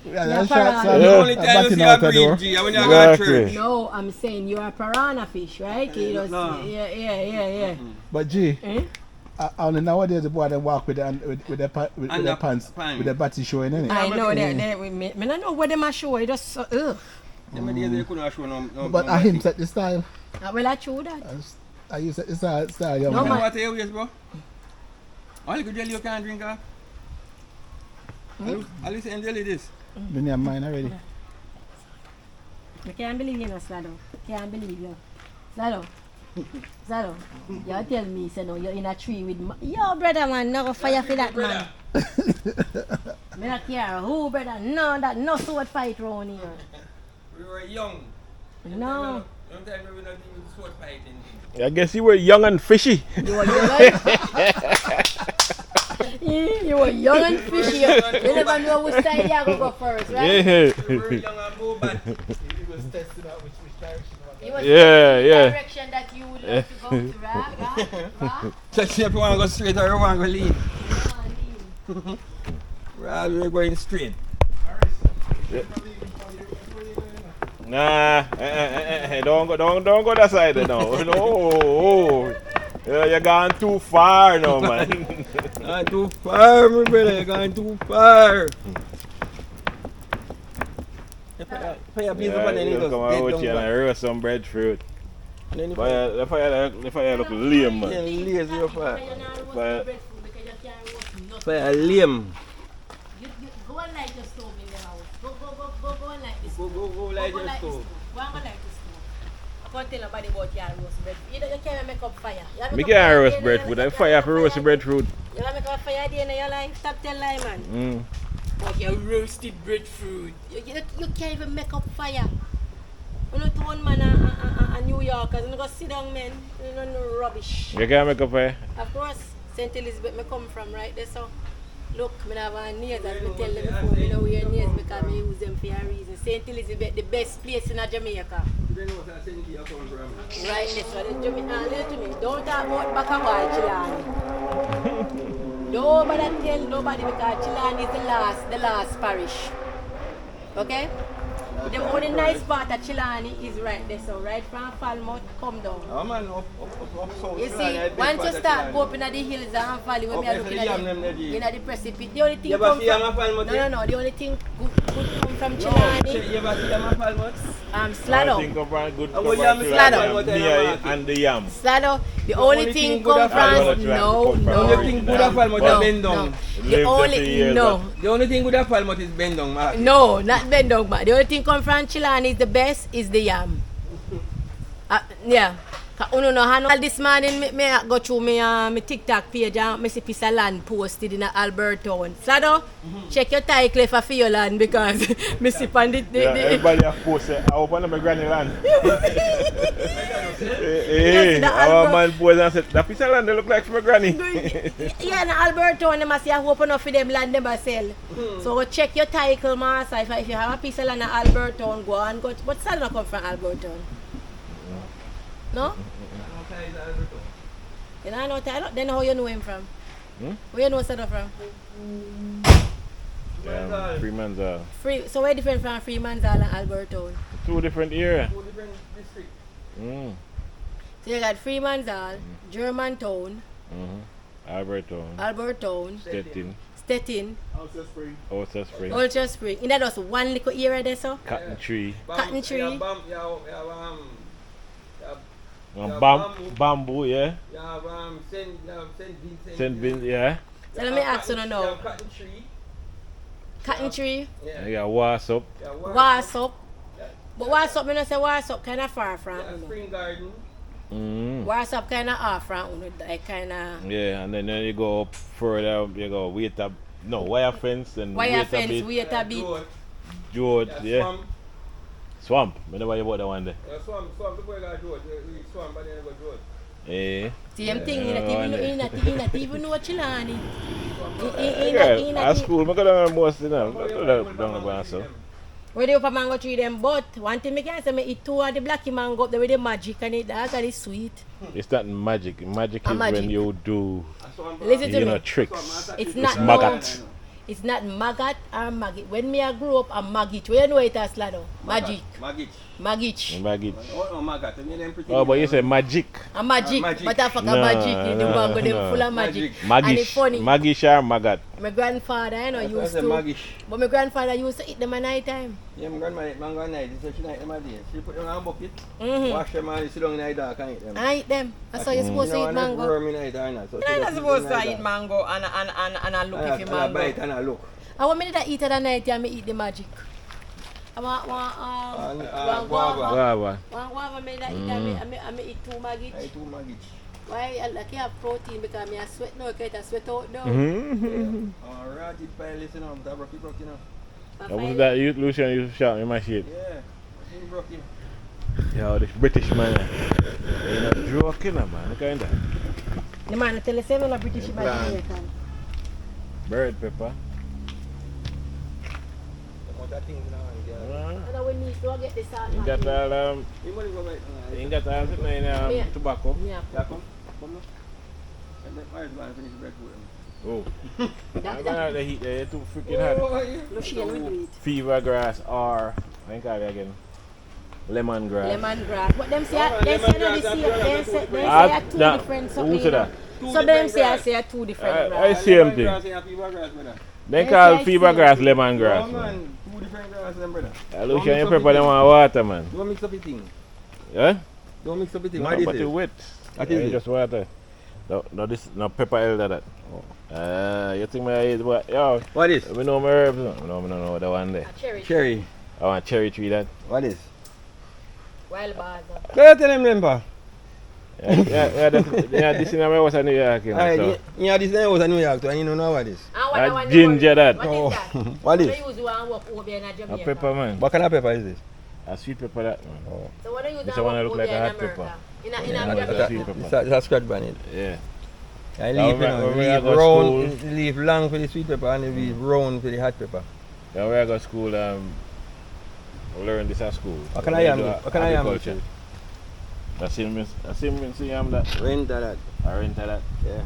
Speaker 4: We had
Speaker 1: Yeah,
Speaker 4: our shots on
Speaker 1: piranha.
Speaker 2: The only time you
Speaker 4: batting
Speaker 2: see
Speaker 4: out
Speaker 2: a
Speaker 4: the door.
Speaker 2: breathe, G, when you go to church.
Speaker 6: Exactly.
Speaker 1: No, I'm saying you're a piranha fish, right? You just,
Speaker 2: No.
Speaker 1: yeah.
Speaker 4: But G,
Speaker 1: Eh?
Speaker 4: only nowadays the boy they walk with their pants
Speaker 2: Pants.
Speaker 4: with the batty showing in it.
Speaker 1: I know that. I don't know what them are showing. Just ugh.
Speaker 2: Them days they couldn't show no.
Speaker 4: But I him set the style.
Speaker 1: Well, I true that.
Speaker 4: I use set the style, young
Speaker 1: No,
Speaker 4: man.
Speaker 1: man.
Speaker 2: What are you, bro? All the jelly you can't drink, huh? I'll listen and jelly this.
Speaker 4: Been your mind already.
Speaker 1: I can't believe you, no, Slaughter. Can't believe you. Slaughter. You tell me, say no, you're in a tree with yo, brother, man, no go fire for that, man. Me not care who, brother. No sword fight round here.
Speaker 2: We were young.
Speaker 1: No.
Speaker 2: Sometimes we were not even sword fighting.
Speaker 6: I guess you were young and fishy.
Speaker 1: You were young. You were young and fishy. You never know which side you go first, right?
Speaker 6: Yeah.
Speaker 2: We were young and go back.
Speaker 4: He was testing out which direction.
Speaker 1: You was
Speaker 6: Yeah,
Speaker 1: the
Speaker 6: yeah.
Speaker 1: direction that you would love to go to, right?
Speaker 2: So see if you want to go straight or you want to go lean. We're going straight.
Speaker 6: Nah, don't go that side now. No, you're gone too far now, man.
Speaker 2: Gone too far, my brother. You're going too far. Fire, please,
Speaker 6: Yeah,
Speaker 2: open the
Speaker 6: you
Speaker 2: needles.
Speaker 6: come out here and I roast some breadfruit. The fire look lame, man.
Speaker 2: Lazy your fire.
Speaker 6: But
Speaker 2: Fire lame.
Speaker 1: Go and light your stove in the house. Go and light this.
Speaker 2: Go light your stove.
Speaker 1: Go and light this stove. I can't tell nobody about your roast bread. You can't make up fire.
Speaker 6: me can't roast breadfruit. I fire for roast breadfruit.
Speaker 1: You can't make up fire at the end of your life. Stop telling lie, man. Like your roasted breadfruit. You can't even make up fire. You know, to one man a New Yorkers, you go sit down, man. You know, no rubbish.
Speaker 6: You can't make up fire.
Speaker 1: Of course, St. Elizabeth, me come from right there, so look, I have a nails, as me tell them before, I don't wear nails because I use them for a reason. St. Elizabeth, the best place in Jamaica. Right, that's what it's Jamaica. Listen to me, don't talk about Bakawal Chilani. Nobody tell nobody because Chilani is the last parish. Okay? The only nice part of Chilani is right there, so right from Falmouth, come down.
Speaker 2: Oh man, up south.
Speaker 1: You see, once you start go up in the hills and valley, when we are looking at the precipice, the only thing
Speaker 2: You ever see a man Falmouth?
Speaker 1: no, the only thing good good come from
Speaker 2: You
Speaker 1: Chilani.
Speaker 2: ever see them a palmot?
Speaker 1: Slado.
Speaker 6: Think of a good
Speaker 2: Oh,
Speaker 6: cover
Speaker 2: yam
Speaker 6: to
Speaker 1: slado.
Speaker 6: like Mia and the yam.
Speaker 1: Slado. The
Speaker 2: only
Speaker 1: only
Speaker 2: thing
Speaker 1: thing
Speaker 2: good
Speaker 1: come
Speaker 2: of
Speaker 1: from
Speaker 6: palmot-
Speaker 1: no,
Speaker 6: The
Speaker 2: The
Speaker 1: no.
Speaker 2: only thing good of palmot is bend
Speaker 1: No.
Speaker 2: down.
Speaker 1: The
Speaker 6: Live 30
Speaker 1: only
Speaker 6: years,
Speaker 1: no.
Speaker 2: The only thing good of palmot is bend down, Mark.
Speaker 1: No, not Bendong, but the only thing come from Chilani is the best is the yam. Yeah. Uno no hano. This morning me go through me TikTok page and me see piece of land posted in Albertown. Slado, check your title for your land because me see on
Speaker 6: Everybody have posted. I open my granny land. Hey,
Speaker 1: the
Speaker 6: our
Speaker 1: Albert-
Speaker 6: man posted and said, that piece of land they look like for my granny.
Speaker 1: Yeah, in Albertown, they must say open up for them land they must sell. So go check your title, master. If you have a piece of land in Albertown, go and go. But still not come from Albertown. No? You know, then how you know him from? Where you know Sada from?
Speaker 6: Freeman's
Speaker 1: Free. So where different from Freemanzal and Albertown?
Speaker 6: 2 different areas.
Speaker 2: 2 different districts.
Speaker 1: So you got Freemanzal, Germantown,
Speaker 6: Albertown,
Speaker 1: Stettin,
Speaker 4: Outside Spring.
Speaker 6: Outer Spring,
Speaker 1: Ultra Spring. In that was one little area there, so?
Speaker 6: Cotton Tree,
Speaker 1: Cotton tree.
Speaker 6: Bamboo, yeah.
Speaker 2: You have St.
Speaker 6: St. Vincent, yeah.
Speaker 1: So let me ask you now.
Speaker 2: Cotton tree.
Speaker 1: Cotton tree,
Speaker 6: And you got Wassop.
Speaker 1: Wassop. But Wassop, I don't say Wassop kind of far from Uno.
Speaker 2: Spring Garden.
Speaker 1: Wassop kind of off from Uno, like kind of...
Speaker 6: Yeah, and then you go up further, you go wire fence and
Speaker 1: Wire fence, wait a bit.
Speaker 6: Jode, yeah.
Speaker 2: Swamp.
Speaker 6: Swamp. I never hear about that one there.
Speaker 2: Swamp before you got road. You swamp but then you got road.
Speaker 6: Eh.
Speaker 1: Same thing, you not even know Chilani.
Speaker 6: At school, I got on most of them. Down the bar, so.
Speaker 1: Where they up a mango tree them, but one thing I can say, I eat 2 of the blacky mango up there with the magic and it, that is sweet.
Speaker 6: It's not magic. Magic is
Speaker 1: magic.
Speaker 6: when you do,
Speaker 1: Listen to me.
Speaker 6: tricks.
Speaker 1: It's not
Speaker 6: maggot.
Speaker 1: No, it's not maggot or maggot. When me I grew up, a maggot. Where you know it as Lado? Magic.
Speaker 2: Magich.
Speaker 1: Maggot.
Speaker 6: Magic.
Speaker 2: Oh, maggot. I mean, them pretty.
Speaker 6: Oh, but you say magic.
Speaker 1: A magic.
Speaker 2: Magic.
Speaker 1: But I fuck a
Speaker 6: No,
Speaker 1: magic. The
Speaker 6: no,
Speaker 1: mango them
Speaker 6: no.
Speaker 1: full of magic.
Speaker 2: Magic.
Speaker 1: And it's funny.
Speaker 6: Magish or maggot.
Speaker 1: My grandfather, used to.
Speaker 2: Magish.
Speaker 1: But my grandfather used to eat them at night time.
Speaker 2: Yeah, my grandma eat mango at night. She night them a day. She put them in a bucket.
Speaker 1: Mm-hmm.
Speaker 2: Wash them and sit down in the dark and eat them.
Speaker 1: I eat them. That's how you're supposed to eat mango.
Speaker 2: Worm in it or not. So
Speaker 1: You're not supposed to eat mango and I look if you
Speaker 2: And I bite
Speaker 1: mango.
Speaker 2: and I look.
Speaker 1: I want me to eat it at night and I eat the magic. I want guava.
Speaker 6: Guava.
Speaker 1: One guava me that eat and I eat 2 maggot.
Speaker 2: I eat 2 magich.
Speaker 1: Why I like have protein because I sweat now, I can't sweat out now.
Speaker 2: Alright, it pile listen up. That broke you know.
Speaker 6: What was that you, Lucian, you shot in my shit?
Speaker 2: Yeah. It broke you.
Speaker 6: Yo, this British man. You're not joking, man. Look at that.
Speaker 1: The man tell us I'm a British man.
Speaker 6: Bird pepper.
Speaker 2: That thing now.
Speaker 1: And we need to get the salt.
Speaker 6: You got all
Speaker 2: You money go back.
Speaker 6: you got all sitting in tobacco.
Speaker 1: Yeah.
Speaker 2: Yeah, come. Come now. And that fire is going to finish the bread for them.
Speaker 6: Oh. I'm gonna have the heat there, it's too freaking hot.
Speaker 2: Oh, yeah.
Speaker 1: Lucian will do it.
Speaker 6: Fever grass or I think I again. Lemongrass.
Speaker 1: Lemongrass. But them say they say no this year. They say two
Speaker 6: nah,
Speaker 1: different
Speaker 6: who
Speaker 1: something.
Speaker 6: said that?
Speaker 1: So them say I say 2 different
Speaker 6: I
Speaker 1: grass.
Speaker 6: see him thing.
Speaker 2: Lemongrass and fever grass, brother.
Speaker 6: They
Speaker 1: Yes,
Speaker 6: call
Speaker 1: I
Speaker 6: fever
Speaker 1: see.
Speaker 6: grass
Speaker 2: Oh,
Speaker 6: lemongrass. Man.
Speaker 2: man. 2 different grass, them, brother.
Speaker 6: Lucian, you prepare them on water, man.
Speaker 2: Don't mix up the thing.
Speaker 6: Yeah?
Speaker 2: Don't mix up the thing.
Speaker 6: No,
Speaker 2: What is
Speaker 6: but
Speaker 2: it?
Speaker 6: it's wet.
Speaker 2: What
Speaker 6: Yeah,
Speaker 2: is it?
Speaker 6: just water. No, this no pepper elder that. You think I eat what? Yo,
Speaker 2: What is?
Speaker 6: we know my herbs. No, I don't know that one there.
Speaker 1: A cherry.
Speaker 2: Cherry.
Speaker 6: I want cherry tree that.
Speaker 2: What is?
Speaker 1: Wild bars.
Speaker 2: Go ahead, tell them, remember.
Speaker 6: Yeah, this in my house in New York. You know, so.
Speaker 2: Yeah, this name was a New York too, and you don't know what it is.
Speaker 1: And what
Speaker 6: Ginger that.
Speaker 1: What
Speaker 2: Oh,
Speaker 1: is that?
Speaker 2: what is?
Speaker 1: They use one work over in
Speaker 6: A
Speaker 1: Jamaica.
Speaker 6: pepper, man.
Speaker 2: What kind of pepper is this?
Speaker 6: A sweet pepper that, man.
Speaker 2: Oh.
Speaker 1: So what do you use
Speaker 6: This
Speaker 1: one
Speaker 6: one
Speaker 1: work
Speaker 6: look
Speaker 1: over
Speaker 6: like a
Speaker 1: in
Speaker 6: hot
Speaker 1: America?
Speaker 6: pepper.
Speaker 1: In
Speaker 6: Yeah,
Speaker 1: Jamaica.
Speaker 6: that's sweet pepper.
Speaker 2: It's a scratch on it.
Speaker 6: Yeah.
Speaker 2: I
Speaker 6: Now
Speaker 2: leave,
Speaker 6: we- when we
Speaker 2: leave
Speaker 6: go
Speaker 2: round,
Speaker 6: school-
Speaker 2: leave long for the sweet pepper and leave round for the hot pepper.
Speaker 6: Yeah, we go to school, we learn this at school.
Speaker 2: What can
Speaker 6: We
Speaker 2: I am?
Speaker 6: do
Speaker 2: What can I am?
Speaker 6: agriculture. I see me see that.
Speaker 2: Rent that.
Speaker 6: I rent that.
Speaker 2: Yeah.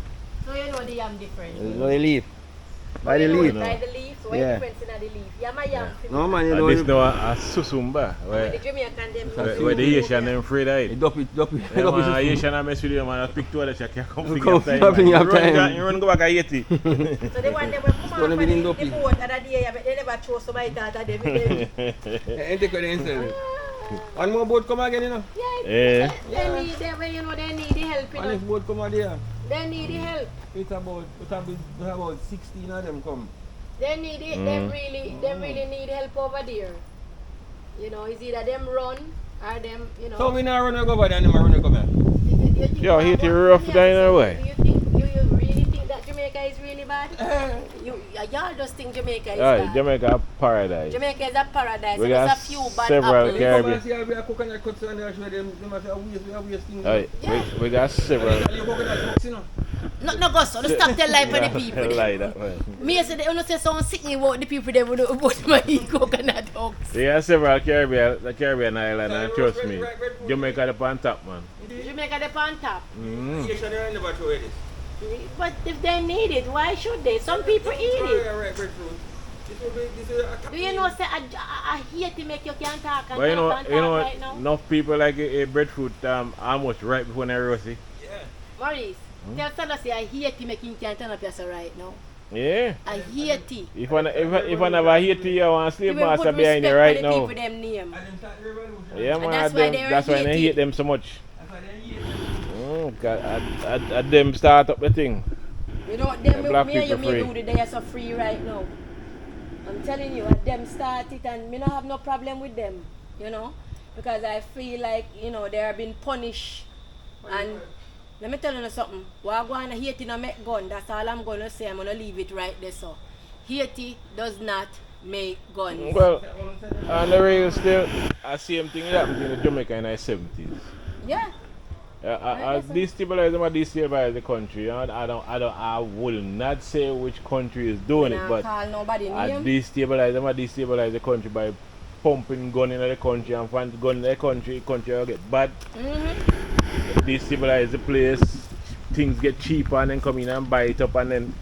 Speaker 1: So you know the yam different.
Speaker 2: No leaf. By the
Speaker 1: You know
Speaker 2: leaf.
Speaker 1: it by the leaf. So what
Speaker 2: Yeah.
Speaker 1: difference in the leaf? Yam a yam.
Speaker 2: No man, you
Speaker 6: And
Speaker 2: know.
Speaker 6: this now a susumba.
Speaker 1: The
Speaker 6: Where
Speaker 1: Jamaican them.
Speaker 6: where the Haitian them afraid of it.
Speaker 2: Dup it.
Speaker 6: Yeah, man, a Haitian a mess with you, man. I pick two others, you can't come fling
Speaker 2: Come
Speaker 6: your
Speaker 2: fling
Speaker 6: time.
Speaker 2: your
Speaker 6: Man.
Speaker 2: time.
Speaker 6: You run go back a Haiti.
Speaker 1: So they want them to come
Speaker 2: gonna
Speaker 1: out
Speaker 2: be in
Speaker 1: on the
Speaker 2: dopey.
Speaker 1: boat other day, but they never throw somebody that at them.
Speaker 2: Ain't they credential? One more boat come again, you know.
Speaker 6: Yeah.
Speaker 1: They need them, when you know they need the help, you
Speaker 2: One
Speaker 1: know.
Speaker 2: next boat come out there.
Speaker 1: They need the help.
Speaker 2: It's about 16 of them come.
Speaker 1: They need it. They really need help over there. You know, it's either them run or them, you know.
Speaker 2: So we now run over there and them run come here.
Speaker 6: Yo, Haiti rough down our way.
Speaker 1: Do you really think that Jamaica is really bad? Y'all just think Jamaica is
Speaker 6: Alright,
Speaker 1: bad.
Speaker 6: Jamaica paradise.
Speaker 1: Jamaica is a paradise.
Speaker 6: We
Speaker 1: There's
Speaker 6: got
Speaker 1: a few bad
Speaker 6: several
Speaker 1: apples.
Speaker 6: Caribbean.
Speaker 2: Come and see how we are coconut cuts and they show them we are wasting.
Speaker 6: Alright, we got several.
Speaker 2: You coconut cuts, you know.
Speaker 1: No go so. Stop tell lie for the people.
Speaker 6: Like that, man.
Speaker 1: Me say they say someone sitting about the people them about my coconut hugs.
Speaker 6: We got several Caribbean island and trust me, Jamaica the on top, man.
Speaker 1: Jamaica the on top.
Speaker 2: You should have never throw it.
Speaker 1: But if they need it, why should they? Some people eat it.
Speaker 2: Right, breadfruit.
Speaker 1: Do you know say I hate to make you can't talk and
Speaker 6: But
Speaker 1: talk right now?
Speaker 6: enough people like a breadfruit almost right before they roast it.
Speaker 2: Yeah.
Speaker 1: Maurice, tell Sandra say I hate to make him can't turn up yourself right now.
Speaker 6: Yeah.
Speaker 1: I hate it.
Speaker 6: If I never hate you, I want to
Speaker 1: You
Speaker 6: sleep
Speaker 1: will
Speaker 6: master
Speaker 1: put
Speaker 6: behind you
Speaker 1: respect
Speaker 6: right
Speaker 1: for the
Speaker 6: now.
Speaker 1: people them name.
Speaker 6: Yeah,
Speaker 1: And
Speaker 6: man,
Speaker 1: that's why they're
Speaker 6: that's why I
Speaker 1: hated.
Speaker 6: hate them so much. God, I them start up the thing.
Speaker 1: You know what
Speaker 6: The
Speaker 1: them
Speaker 6: black
Speaker 1: me and you
Speaker 6: people
Speaker 1: may
Speaker 6: free.
Speaker 1: do they are so free right now. I'm telling you, at them start it and me not have no problem with them, you know, because I feel like, you know, they are being punished. And let me tell you something. What going to Haiti not make gun, that's all I'm going to say. I'm going to leave it right there. So Haiti does not make guns.
Speaker 6: Well, on the real still, I same thing happened in Jamaica in the 70s.
Speaker 1: Yeah.
Speaker 6: Destabilize them or destabilize the country. I will not say which country is doing it, but
Speaker 1: call nobody
Speaker 6: I
Speaker 1: name.
Speaker 6: destabilize them or destabilize the country by pumping gun in the country and find gun in the country will get bad. Destabilize the place, things get cheaper and then come in and buy it up and then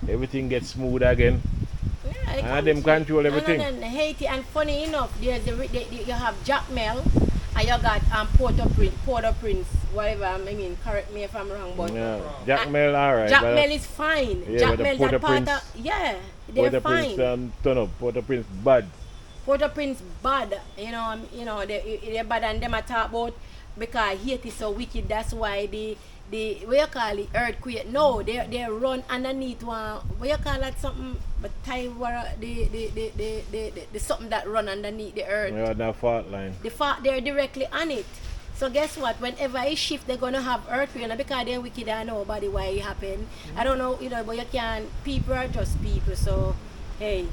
Speaker 6: everything gets smooth again.
Speaker 1: Yeah,
Speaker 6: And them control everything.
Speaker 1: And Haiti, and funny enough, there's you have Jackmel and you got Port-au-Prince, whatever. I mean, correct me if I'm wrong, but
Speaker 6: Yeah, Jackmel alright.
Speaker 1: Jackmel is fine.
Speaker 6: Yeah, but the
Speaker 1: Jackmel that part
Speaker 6: Port-au-Prince-
Speaker 1: of they're fine.
Speaker 6: Port-au-Prince turn up, Port-au-Prince bad.
Speaker 1: Port-au-Prince bad, you know they're bad and them I talk about because Haiti is so wicked. That's why the what you call it earthquake. No, they run underneath one. What you call that something? But time where the something that run underneath the earth.
Speaker 6: Yeah, that fault line.
Speaker 1: They're directly on it. So guess what? Whenever it shift, they're gonna have earthquake, and because they're wicked, I know about why it happened. I don't know, but you can't. People are just people. So hey.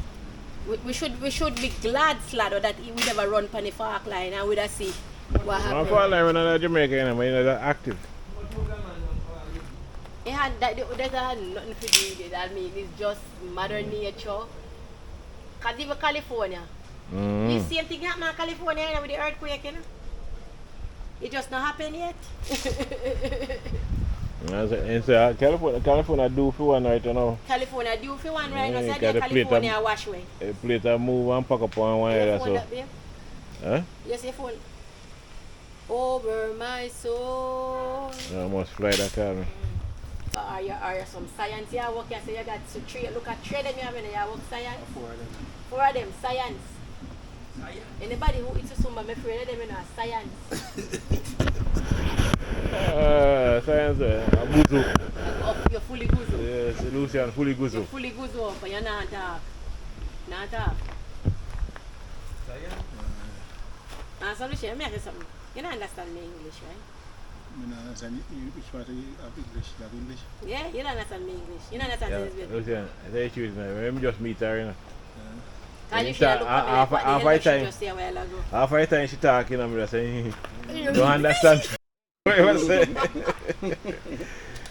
Speaker 1: We should be glad, Slado, that we never run on the Falk line and we'd see what
Speaker 6: My
Speaker 1: happened.
Speaker 6: fault line when I'm Jamaica, you know, they're active.
Speaker 1: That had nothing to do with it. I mean, it's just Mother Nature. Because even California, the same thing happened in California, you know, with the earthquake, you know. It just not happened yet.
Speaker 6: California do for one right now.
Speaker 1: California due for one right now,
Speaker 6: Yeah,
Speaker 1: so
Speaker 6: got a plate
Speaker 1: California wash away.
Speaker 6: A plate of move and pack up on one
Speaker 1: Your
Speaker 6: area,
Speaker 1: phone
Speaker 6: so.
Speaker 1: up there?
Speaker 6: Huh?
Speaker 1: Yes, your phone. Over my soul.
Speaker 6: I must fly that car.
Speaker 1: Are you some science you work here? So you got to three, look at three of them you have in there, you work science? Four of them, science. Anybody who eats a sumba, I'm afraid of them in science.
Speaker 6: Science, Buzu.
Speaker 1: You're fully guzo.
Speaker 6: Yes, Lucian, fully
Speaker 1: You're
Speaker 6: Guzu.
Speaker 1: fully guzo, but you're not talk. Not talk. So Lucian, let me ask you something. You don't understand me English, right?
Speaker 4: I don't understand which part of English. You have English?
Speaker 1: Yeah, you don't understand me English. You don't understand this bit.
Speaker 6: Lucian, I tell you truth now. Let me just meet her, you know.
Speaker 1: Can you should have looked at me like what the hell did she just say a while ago?
Speaker 6: Half the time she talking, I'm just saying, don't understand. What I say?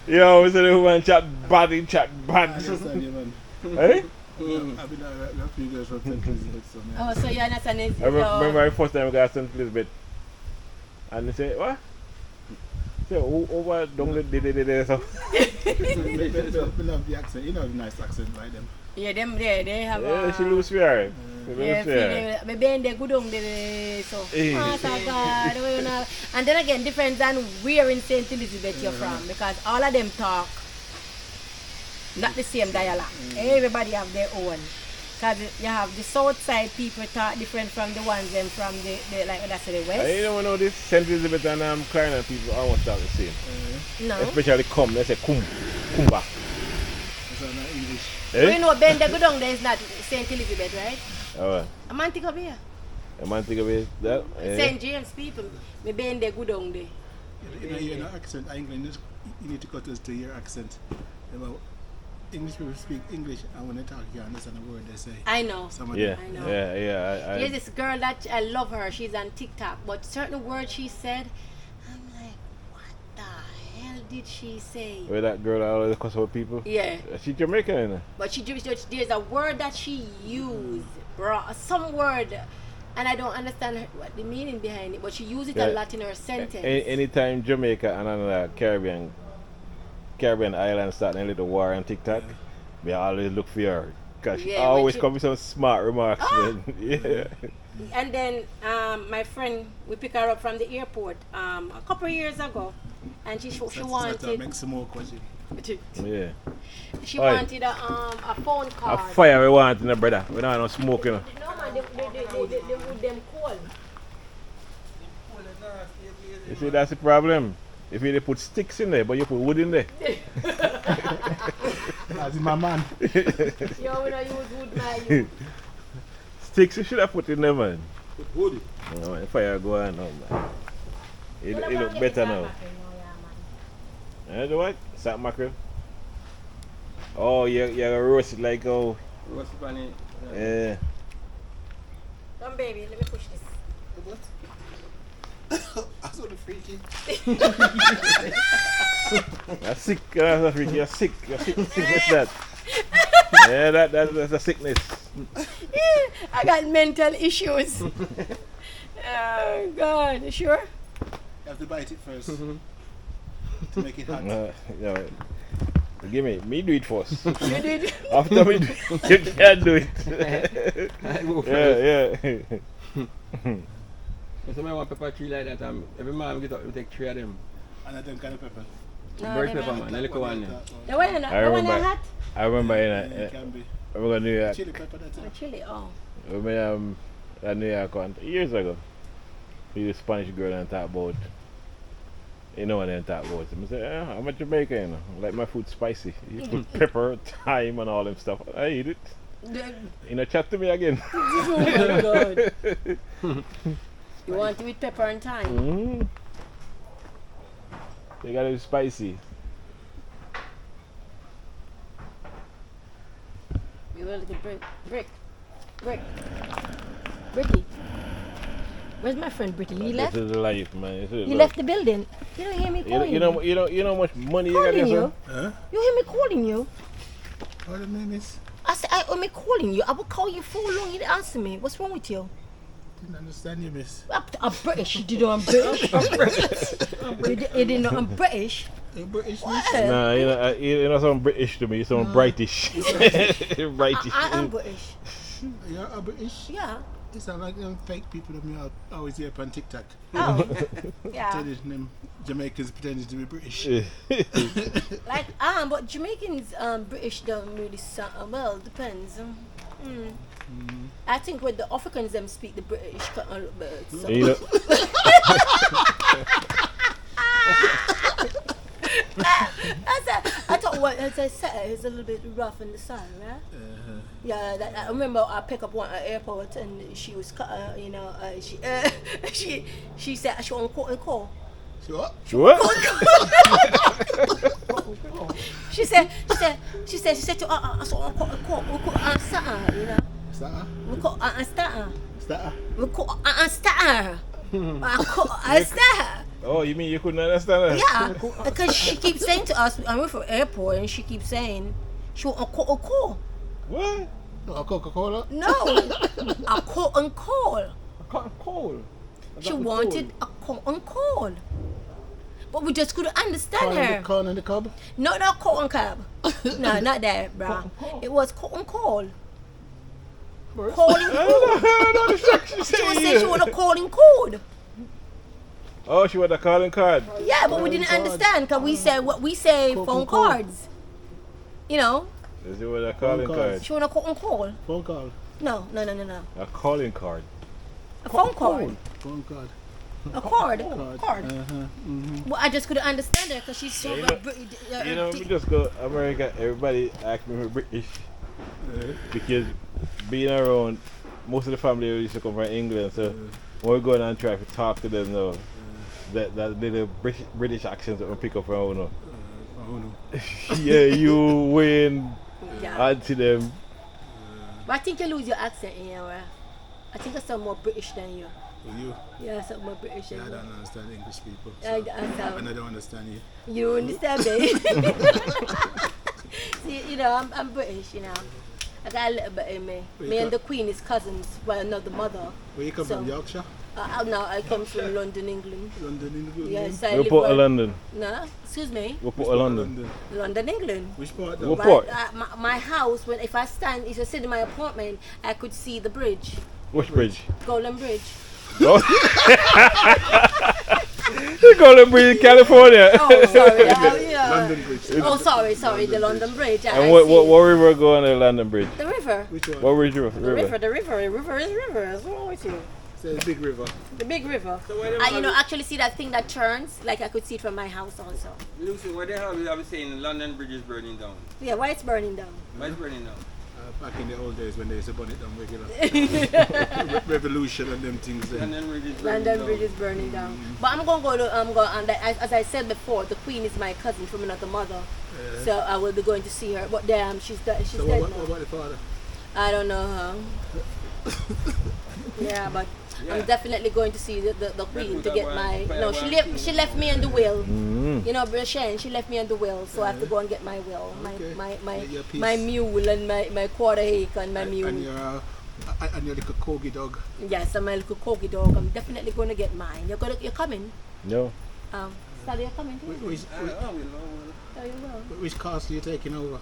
Speaker 6: Yo, we say the woman chat bad.
Speaker 4: I understand you, man.
Speaker 6: Eh?
Speaker 4: I've been a few years from St. Elizabeth, so
Speaker 1: Oh, so you understand it?
Speaker 6: I remember the first time I got St. Elizabeth. And they say, what? Say, over down the so.
Speaker 4: I love the accent. You know, the nice accent by them.
Speaker 1: Yeah, them there, they have
Speaker 6: Yeah, she lose fear.
Speaker 1: yeah, me been there good on the so. Oh God, we know. And then again, depends on where in St. Elizabeth you're from, because all of them talk not the same dialect. Everybody have their own. Because you have the south side people talk different from the ones them from the like that's the west.
Speaker 6: You don't know this St. Elizabeth and Clarendon people almost talk the same.
Speaker 1: No.
Speaker 6: Especially come, they say kumba.
Speaker 4: That's not English.
Speaker 1: You know Ben the Gudong there is not St. Elizabeth, right?
Speaker 6: Oh,
Speaker 1: A man think of here.
Speaker 6: a man think of it. That?
Speaker 1: St. James people, me Ben the Gudong there.
Speaker 4: You know, accent, English, you need to cut us to your accent. English people speak English, and when they talk, you understand the word they say.
Speaker 1: I know.
Speaker 4: Some of
Speaker 6: Yeah,
Speaker 1: I know.
Speaker 6: yeah.
Speaker 1: There's this girl that I love her. She's on TikTok, but certain words she said, I'm like, what the hell did she say?
Speaker 6: Where that girl that always cuss out people?
Speaker 1: Yeah,
Speaker 6: She Jamaican, you know?
Speaker 1: but there's a word that she used, bro, some word, and I don't understand what the meaning behind it, but she used it a lot in her sentence.
Speaker 6: Anytime Jamaica and another Caribbean island start a little war on TikTok, we always look for her. Because she
Speaker 1: Yeah,
Speaker 6: always
Speaker 1: when she-
Speaker 6: come with some smart remarks. Man. Yeah.
Speaker 1: And then my friend, we pick her up from the airport a couple of years ago, and she wanted
Speaker 4: make some more question.
Speaker 6: Yeah.
Speaker 1: she
Speaker 6: Oi.
Speaker 1: wanted a phone
Speaker 6: A
Speaker 1: card.
Speaker 6: fire we want in the brother. We don't have no smoke, you know.
Speaker 1: No man, they would them cool.
Speaker 6: You see, that's the problem. If you put sticks in there, but you put wood in there.
Speaker 4: That's my man.
Speaker 1: Yo, we don't use wood, man.
Speaker 6: Sticks you should have put in there, man.
Speaker 4: Wood.
Speaker 6: No, man, fire go on now, man. It look better now. Do what? Salt mackerel? Oh, you're roast it like oh.
Speaker 2: Roast it on it.
Speaker 6: Yeah.
Speaker 1: Come baby, let me push this.
Speaker 4: What? I saw the freaky.
Speaker 6: You're sick, you're sick. You're sick. Sickness that. Yeah, that's a sickness.
Speaker 1: I got mental issues. Oh God, you sure?
Speaker 4: You have to bite it first to make it hot.
Speaker 6: Yeah. Give me do it first.
Speaker 1: You did?
Speaker 6: After me do it, you can't do it.
Speaker 2: I go first.
Speaker 6: Yeah.
Speaker 2: So I want pepper tree like that. Every man get up, we take 3 of them.
Speaker 4: And I don't kind of pepper.
Speaker 2: Bird pepper, man. The little one.
Speaker 1: The one in the hat?
Speaker 6: I remember
Speaker 4: It can be.
Speaker 6: I remember New York.
Speaker 4: Chili pepper, that's
Speaker 1: The
Speaker 4: it.
Speaker 1: chili, oh.
Speaker 6: I remember at New York years ago. The Spanish girl and talk about. You know what they talk about. I say, yeah, I'm a Jamaican, you know. I like my food spicy. You put pepper, thyme, and all them stuff. I eat it. You know, chat to me again.
Speaker 1: Oh my God. You want it with pepper and thyme?
Speaker 6: Mm-hmm. They gotta be spicy.
Speaker 1: We will look at Bricky. Where's my friend Bricky? He left?
Speaker 6: This is life, man. This is
Speaker 1: He
Speaker 6: life.
Speaker 1: left the building. You don't hear me calling
Speaker 6: You know how much money you got
Speaker 1: calling
Speaker 6: there,
Speaker 1: you.
Speaker 4: Huh?
Speaker 1: You hear me calling you?
Speaker 4: What the name is?
Speaker 1: I said, I me calling you. I will call you for long. You didn't answer me. What's wrong with you?
Speaker 4: Didn't understand you, miss.
Speaker 1: I'm British. You didn't know I'm British. You didn't know I'm British.
Speaker 4: You British, miss?
Speaker 1: What?
Speaker 6: Nah, you know something British to me. You sound brightish. Brightish.
Speaker 1: I am British.
Speaker 4: You're a British?
Speaker 1: Yeah.
Speaker 4: You sound like them fake people that me always hear up on TikTok.
Speaker 1: Oh. Yeah.
Speaker 4: Telling them Jamaicans pretending to be British.
Speaker 1: Like, but Jamaicans, British don't really sound, well, depends. I think when the Africans them speak the British a little bit. So.
Speaker 6: You know,
Speaker 1: I thought what as I said it's a little bit rough in the sun, right? Yeah, I remember I picked up one at the airport and she was, she said she on call.
Speaker 4: See what?
Speaker 6: what?
Speaker 1: She said to so on call, you know.
Speaker 4: Start?
Speaker 1: We call Star.
Speaker 4: Start?
Speaker 1: We call Star. I call Star.
Speaker 6: Oh, you mean you couldn't understand that?
Speaker 1: Yeah, because she keeps saying to us, I went from airport and she keeps saying she want a call.
Speaker 6: What?
Speaker 4: No, a Coca-Cola?
Speaker 1: No, a call.
Speaker 2: Cotton coal.
Speaker 1: She wanted a call. But we just couldn't understand her.
Speaker 4: Corn and the cob?
Speaker 1: No, not cotton cob. No, not that, bro. It was cotton call. Calling code. She was saying she was a calling code.
Speaker 6: Oh, she was a calling card.
Speaker 1: Yeah, but we didn't understand because we said what we say phone cards. You know,
Speaker 6: She was a calling card.
Speaker 1: she want a cotton call.
Speaker 4: Phone call.
Speaker 1: No.
Speaker 6: A calling card.
Speaker 1: A phone card.
Speaker 4: Phone card.
Speaker 1: A card. Card.
Speaker 4: Mm-hmm.
Speaker 1: Well, I just couldn't understand her because she's so.
Speaker 6: You know, we just go America. Everybody ask me we're British because being around, most of the family used to come from England. So when we go down and try to talk to them now, that little British accent that we pick up from now. Yeah, you win. Auntie them.
Speaker 1: But I think you lose your accent in here. I think I sound more British than you.
Speaker 4: You?
Speaker 1: Yeah, I sound more British than
Speaker 4: Yeah, I
Speaker 1: you.
Speaker 4: don't understand English people.
Speaker 1: I sound.
Speaker 4: And I don't understand you.
Speaker 1: You understand me? See, you know, I'm British, you know. I got a little bit in me. Me and the Queen is cousins. Well, not the mother.
Speaker 4: Where you come from, Yorkshire?
Speaker 1: No, I come from London, England.
Speaker 4: London, England?
Speaker 1: Yes, I
Speaker 6: What
Speaker 1: live
Speaker 6: part of London?
Speaker 1: No, excuse me.
Speaker 6: What part of London?
Speaker 1: London, England.
Speaker 4: Which part?
Speaker 6: What
Speaker 4: Though?
Speaker 6: part?
Speaker 1: My house, if I sit in my apartment, I could see the bridge.
Speaker 6: Which bridge?
Speaker 1: Golden Bridge.
Speaker 6: The Golden Bridge in California.
Speaker 1: Oh, sorry.
Speaker 4: London Bridge.
Speaker 1: Oh, sorry, the London Bridge.
Speaker 6: And what river go on the London Bridge?
Speaker 1: The river.
Speaker 4: Which one?
Speaker 6: What river?
Speaker 1: The river is river. What's wrong with you?
Speaker 4: Say the big river.
Speaker 1: The big river.
Speaker 2: So where
Speaker 1: I, actually see that thing that turns, like I could see it from my house also.
Speaker 2: Lucy, what the hell are we saying London Bridge is burning down?
Speaker 1: Yeah, why it's burning down?
Speaker 2: Why is burning down?
Speaker 4: Back in the old days when they used to burn it down regular. Revolution and them things there.
Speaker 2: London Bridge is burning
Speaker 1: London
Speaker 2: down.
Speaker 1: Bridge is burning down. But I'm going to go to, and as I said before, the Queen is my cousin from another mother. So I will be going to see her. But damn, she's dead
Speaker 4: So
Speaker 1: now.
Speaker 4: what about the father?
Speaker 1: I don't know her. Yeah, but I'm definitely going to see the Queen to get my. No, she left me on the will. You know, Brashen, she left me on the will, so I have to go and get my will, my mule and my quarter acre and my mule.
Speaker 4: And your little corgi dog.
Speaker 1: Yes, and my little corgi dog. I'm definitely going to get mine. You're coming?
Speaker 6: No.
Speaker 1: Sally, you're coming too?
Speaker 4: Which castle are you taking over?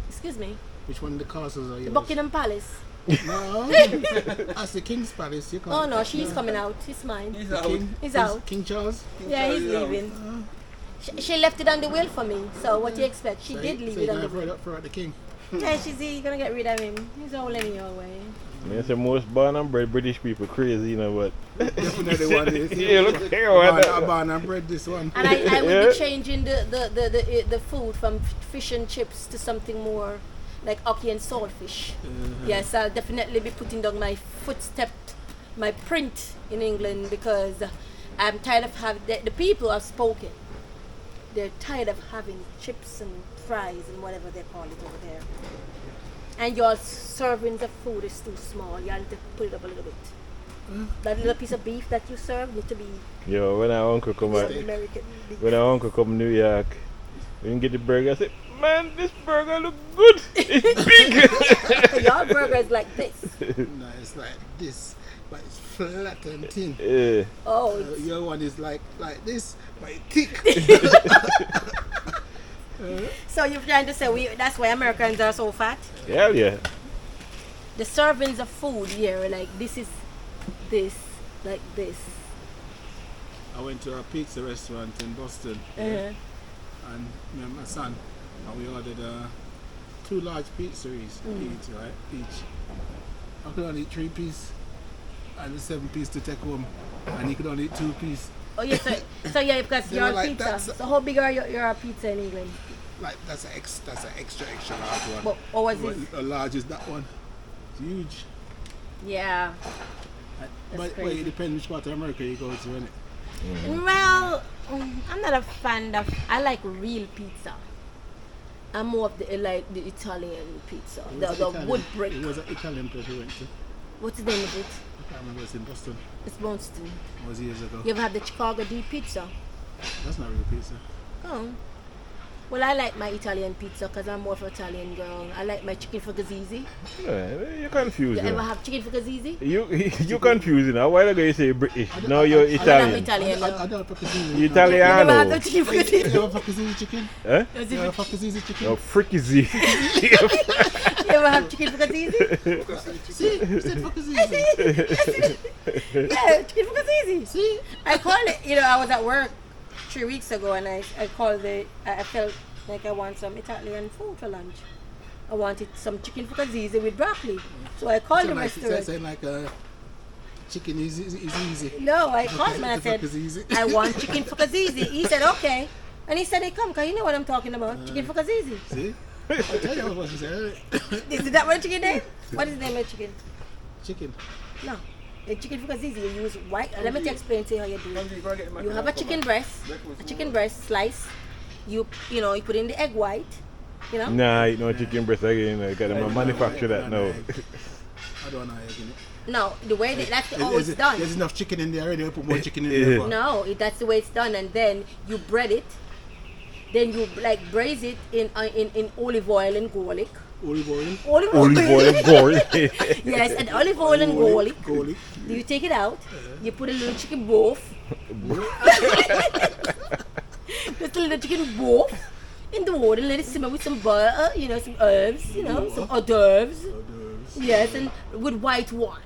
Speaker 1: Excuse me?
Speaker 4: Which one of the castles are you?
Speaker 1: The Buckingham Palace.
Speaker 4: No, that's the King's Palace. You can't.
Speaker 1: Oh no, she's coming out. He's mine.
Speaker 2: He's out.
Speaker 1: He's out.
Speaker 4: King Charles?
Speaker 1: Yeah, he's leaving. She left it on the will for me. So what do you expect? She did leave it on the will.
Speaker 4: So for the king.
Speaker 1: Yeah, she's gonna get rid of him. He's all anyway.
Speaker 6: It's the most born and bred British people crazy, you know, but
Speaker 4: Definitely one is.
Speaker 6: yeah, look here,
Speaker 4: I'm born and bred this one.
Speaker 1: And I will be changing the food from fish and chips to something more like ackee and saltfish. Yes, I'll definitely be putting down my footstep, my print in England because I'm tired of having the people have spoken. They're tired of having chips and fries and whatever they call it over there. And your servings of food is too small. You have to put it up a little bit. That little piece of beef that you serve need to be.
Speaker 6: yo, when our uncle come out,
Speaker 1: American.
Speaker 6: when our uncle come New York, we can get the burger. I said, man, this burger look good. It's big.
Speaker 1: Your burger is like this.
Speaker 4: No, it's like this, but it's flat and thin.
Speaker 6: Yeah.
Speaker 1: Oh,
Speaker 4: Your one is like this, but it's thick.
Speaker 1: so you're trying to say that's why Americans are so fat?
Speaker 6: Hell yeah.
Speaker 1: The servings of food here, like this is this, like this.
Speaker 4: I went to a pizza restaurant in Boston, and me and my son, and we ordered 2 large pizzeries each. I could only eat 3 pieces, and the 7 piece to take home, and he could only eat 2 pieces.
Speaker 1: Oh yes, so yeah, because
Speaker 4: They
Speaker 1: you're
Speaker 4: were like,
Speaker 1: pizza.
Speaker 4: that's-
Speaker 1: So how big are your pizza in England?
Speaker 4: Like that's an extra large one.
Speaker 1: What was this?
Speaker 4: A large is that one. It's huge.
Speaker 1: Yeah.
Speaker 4: But
Speaker 1: crazy.
Speaker 4: it depends which part of America you go to, innit?
Speaker 1: Well, I'm not a fan of. I like real pizza. I'm more of the Italian pizza, the
Speaker 4: Italian.
Speaker 1: wood brick.
Speaker 4: It was an Italian place we went to.
Speaker 1: What's the name of it?
Speaker 4: I can't remember. It's in Boston.
Speaker 1: It's Boston.
Speaker 4: It was years ago.
Speaker 1: You ever had the Chicago deep pizza?
Speaker 4: That's not real pizza.
Speaker 1: Oh. Well, I like my Italian pizza because I'm more of an Italian girl. I like my chicken fugazzisi.
Speaker 6: You're confused.
Speaker 1: You ever have chicken fugazzisi?
Speaker 6: You confusing. A while ago you say British. Now you're
Speaker 1: I'm
Speaker 6: Italian.
Speaker 1: Italian.
Speaker 4: I don't fuck with
Speaker 1: You never had
Speaker 6: Italiano.
Speaker 1: the chicken
Speaker 4: You
Speaker 1: fugazzisi?
Speaker 4: ever fuck with chicken?
Speaker 6: Eh?
Speaker 4: You ever fuck with chicken?
Speaker 6: No, frikizy.
Speaker 1: You ever have chicken fugazzisi?
Speaker 4: See, you said fuck with
Speaker 1: Yeah, chicken fugazzisi. See? I called it, I was at work 3 weeks ago and I called I felt like I want some Italian food for lunch. I wanted some chicken fugazzisi with broccoli. So I called the restaurant.
Speaker 4: Saying like chicken is easy.
Speaker 1: No, I called him and I
Speaker 4: the
Speaker 1: said,
Speaker 4: fuck is easy?
Speaker 1: I want chicken fugazzisi. He said, okay. And he said, hey, come, because you know what I'm talking about. Chicken fugazzisi.
Speaker 4: See? I tell you what she said.
Speaker 1: Is that what chicken name? What is the name of chicken?
Speaker 4: Chicken.
Speaker 1: No. The chicken fugazzisi, you use white. Let me explain to you how you do it. You have a chicken breast slice. You put in the egg white.
Speaker 6: Nah, eat no chicken breast again. Because them manufacture that now.
Speaker 4: I don't know egg in it.
Speaker 1: No, the way that's how it's done.
Speaker 4: There's enough chicken in there already. We put more chicken in there.
Speaker 1: No, that's the way it's done, and then you bread it. Then you braise it in olive oil and garlic.
Speaker 4: Olive oil.
Speaker 6: Olive oil, garlic.
Speaker 1: Yes, and olive oil and garlic.
Speaker 4: Garlic.
Speaker 1: You take it out. You put a little chicken broth. Just a little chicken broth in the water. Let it simmer with some butter, some herbs, some hors d'oeuvres. Yes, and with white wine.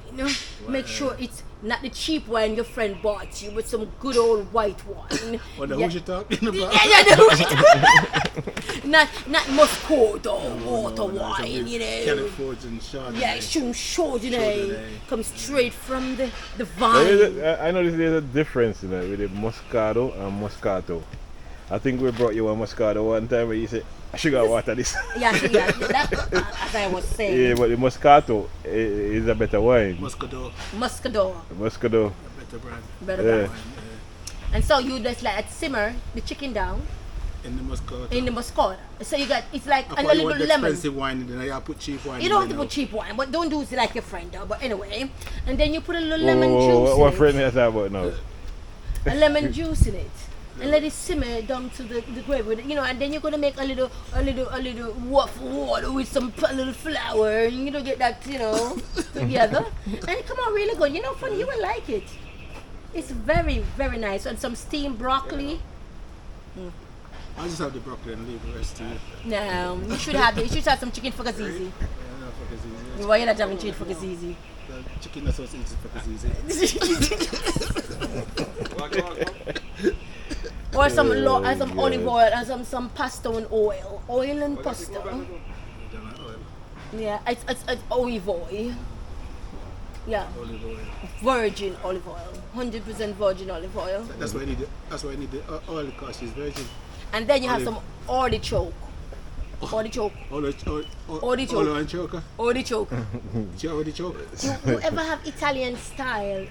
Speaker 1: Make sure it's not the cheap wine your friend bought you, but some good old white wine.
Speaker 4: Wonder who you talking about?
Speaker 1: Yeah, who you talking Not Moscato water wine,
Speaker 4: California and Chardonnay.
Speaker 1: Yeah, some Chardonnay. Comes straight from the vine.
Speaker 6: I noticed there's a difference with the Moscato and Moscato. I think we brought you a Moscato one time where you said, sugar water this.
Speaker 1: Yeah, that, as I was saying.
Speaker 6: Yeah, but the Moscato is a better wine.
Speaker 4: Moscato.
Speaker 6: Moscato.
Speaker 4: A better brand.
Speaker 1: Better
Speaker 6: Yeah.
Speaker 1: brand. And so you just simmer the chicken down
Speaker 4: In the Moscato.
Speaker 1: in the Moscato. So you got, it's like
Speaker 4: I
Speaker 1: a
Speaker 4: thought you
Speaker 1: little
Speaker 4: want the
Speaker 1: lemon.
Speaker 4: expensive wine in there. I put cheap wine
Speaker 1: You
Speaker 4: in
Speaker 1: don't have
Speaker 4: there
Speaker 1: to put
Speaker 4: now.
Speaker 1: cheap wine, but don't do it like your friend though. But anyway, and then you put a little lemon juice
Speaker 6: What
Speaker 1: in
Speaker 6: friend
Speaker 1: it.
Speaker 6: is that about now?
Speaker 1: A lemon juice in it. And let it simmer down to the gravy, and then you're gonna make a little water with some little flour, and get that, together, and it come out really good. Funny, you will like it. It's very, very nice, and some steamed broccoli.
Speaker 4: I just have the broccoli and leave the rest to you.
Speaker 1: No, you should have some chicken fugazzisi.
Speaker 4: Yeah, no, fuck is easy.
Speaker 1: Why you not having chicken fugazzisi?
Speaker 4: The chicken that's also easy, fuck is easy.
Speaker 1: Or some olive oil and some pasta and oil and pasta.
Speaker 4: You don't like oil.
Speaker 1: Yeah, it's olive oil. Yeah,
Speaker 4: Olive oil.
Speaker 1: virgin olive oil, 100% virgin olive oil.
Speaker 4: That's why I need the oil because she's virgin.
Speaker 1: And then you have
Speaker 4: Olive.
Speaker 1: some artichoke. Artichoke.
Speaker 4: Oil and choker.
Speaker 1: Artichoke.
Speaker 4: Artichoke.
Speaker 1: You ever have Italian style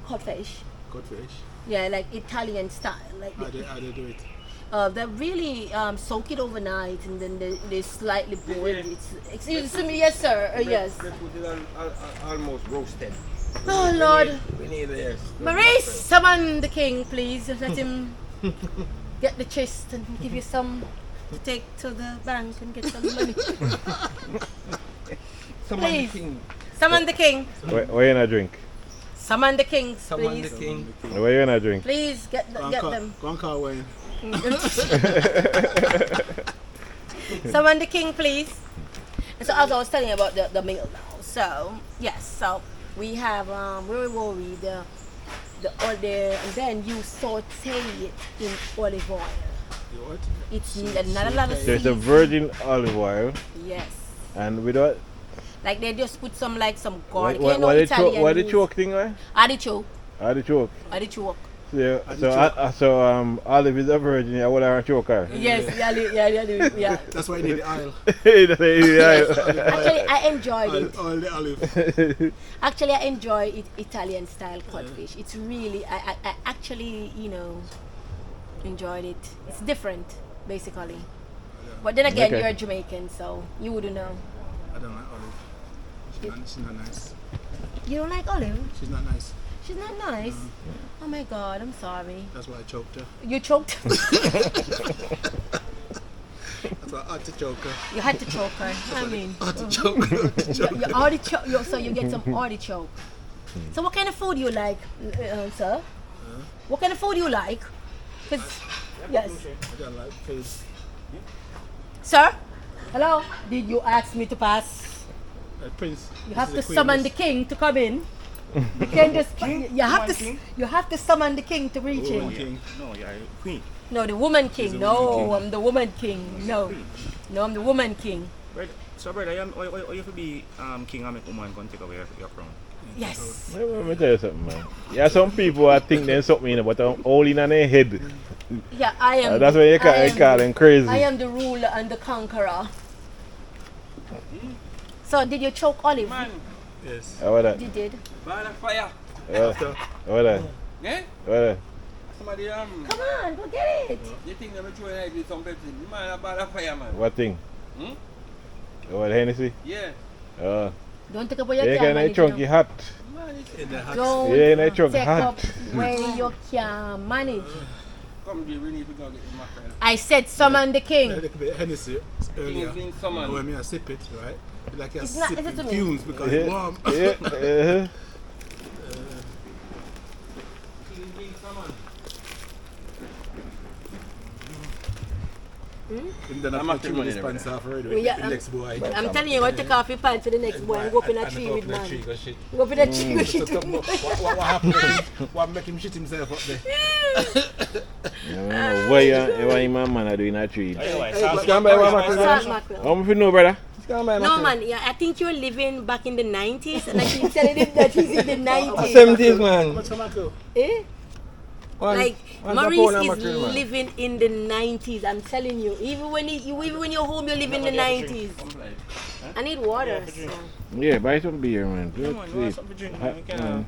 Speaker 1: codfish?
Speaker 4: Codfish.
Speaker 1: Yeah, like Italian style. Like
Speaker 4: How they do it?
Speaker 1: they really soak it overnight and then they slightly boil it. Excuse me, yes sir, yes.
Speaker 2: They put it on almost roasted.
Speaker 1: Oh Lord.
Speaker 2: We need this.
Speaker 1: Maurice, summon the king, please. Let him get the chest and give you some to take to the bank and get some money. Please. Summon the king.
Speaker 6: What you gonna drink?
Speaker 1: Summon the kings,
Speaker 2: Summon the
Speaker 1: please.
Speaker 2: king.
Speaker 6: What you gonna drink?
Speaker 1: Please get them.
Speaker 4: Go and call Wayne.
Speaker 1: Summon the king, please. And so as I was telling you about the meal now. So yes, so we have where were we? The oil, and then you saute it in olive oil.
Speaker 4: You what?
Speaker 1: It's not a lot of
Speaker 6: So it's a
Speaker 1: seasoning.
Speaker 6: virgin olive oil,
Speaker 1: Yes.
Speaker 6: and with what?
Speaker 1: Like they just put some garlic.
Speaker 6: What the choke thing, right?
Speaker 1: Artichoke.
Speaker 6: Artichoke.
Speaker 1: Artichoke.
Speaker 6: So olive is a virgin. I would have a choker.
Speaker 1: Yes, yeah.
Speaker 4: That's why you need the oil.
Speaker 1: Actually, I enjoyed it.
Speaker 4: Oil the olive.
Speaker 1: Actually, I enjoy it Italian style codfish. It's really, I actually, enjoyed it. It's different, basically. But then again,
Speaker 6: Okay.
Speaker 1: you're Jamaican, so you wouldn't know.
Speaker 4: I don't like olive. She's not nice.
Speaker 1: You don't like olive?
Speaker 4: She's not nice.
Speaker 1: She's not nice. Oh my God, I'm sorry.
Speaker 4: That's why I choked her.
Speaker 1: You choked.
Speaker 4: So artichoke.
Speaker 1: You had to choke her. I mean,
Speaker 4: Artichoke.
Speaker 1: you artichoke. So you get some artichoke. So what kind of food you like, sir? What kind of food you like? 'Cause yes,
Speaker 4: I don't like food.
Speaker 1: sir. Hello. Did you ask me to pass?
Speaker 4: Prince.
Speaker 1: You have to summon the king to come in. You can't just. You have to summon the king to reach in.
Speaker 7: No, you're queen.
Speaker 1: No, the woman king. No, I'm the woman king. No, I'm the woman king.
Speaker 7: Brother, so brother, you have to be king and make woman come take away your crown.
Speaker 1: Yes.
Speaker 6: Let me tell you something, man. Yeah, some people I think there's something in it, but I'm all in on their head.
Speaker 1: Yeah, I am.
Speaker 6: That's why you call them crazy.
Speaker 1: I am the ruler and the conqueror. So did you choke Olive?
Speaker 2: Man,
Speaker 4: Yes.
Speaker 6: How about that?
Speaker 1: You did.
Speaker 2: burn a fire.
Speaker 6: How about that?
Speaker 2: Yeah?
Speaker 6: How about that?
Speaker 2: Somebody
Speaker 1: Come on, go get it.
Speaker 2: you think I'm throwing like this some Pepsi? Man, I burn a fire, man.
Speaker 6: What thing?
Speaker 2: Hmm?
Speaker 6: What, Hennessy?
Speaker 2: Yeah.
Speaker 1: Don't take up where you
Speaker 6: You
Speaker 1: can
Speaker 6: can a chunky hot.
Speaker 2: Man, it's
Speaker 4: In the hot.
Speaker 1: Don't
Speaker 6: Yeah, in a chunk
Speaker 1: take
Speaker 6: hot.
Speaker 1: up where you can manage.
Speaker 2: come here, we need to go get the mackerel.
Speaker 1: I said summon the
Speaker 4: A
Speaker 1: king.
Speaker 4: little bit of Hennessy earlier.
Speaker 2: King's been summoned.
Speaker 4: When I sip it, right? Like you're
Speaker 1: It's not-
Speaker 4: sipping
Speaker 1: is it to me?
Speaker 4: fumes because it's warm.
Speaker 6: Yeah.
Speaker 2: King's been summoned.
Speaker 4: And then
Speaker 2: I'm
Speaker 4: I
Speaker 2: not
Speaker 4: put
Speaker 2: money
Speaker 4: the
Speaker 2: there,
Speaker 4: pants off already
Speaker 1: Well,
Speaker 4: with
Speaker 1: yeah,
Speaker 4: the
Speaker 1: I'm-
Speaker 4: next boy.
Speaker 1: I'm telling you, go take off your pants for the next boy and go up in a
Speaker 4: And
Speaker 1: tree
Speaker 4: go
Speaker 1: with
Speaker 4: up in a
Speaker 1: man.
Speaker 4: tree, go shit.
Speaker 1: Go up in a tree with shit.
Speaker 4: What happened? What make him shit himself up there?
Speaker 6: Yeah, what you my man are doing a tree?
Speaker 2: Stand by one mackerel.
Speaker 1: Salt mackerel.
Speaker 6: How much you know, brother?
Speaker 2: Stand by
Speaker 1: No
Speaker 2: mackerel.
Speaker 1: man, yeah, I think you're living back in the 90s and I keep telling him that he's in the 90s.
Speaker 2: 70s, man.
Speaker 4: What's the matter?
Speaker 1: Eh?
Speaker 2: One-
Speaker 1: Like
Speaker 2: one
Speaker 1: Maurice
Speaker 2: Capone and
Speaker 1: is
Speaker 2: mackerel, man.
Speaker 1: living in the 90s. I'm telling you, even when you're home, you live in the 90s. I need water. So.
Speaker 6: Yeah, buy some beer, man.
Speaker 7: Yeah,
Speaker 6: Good
Speaker 7: man, you want
Speaker 6: sleep.
Speaker 7: something to drink,
Speaker 6: Hot,
Speaker 7: man. You
Speaker 6: man.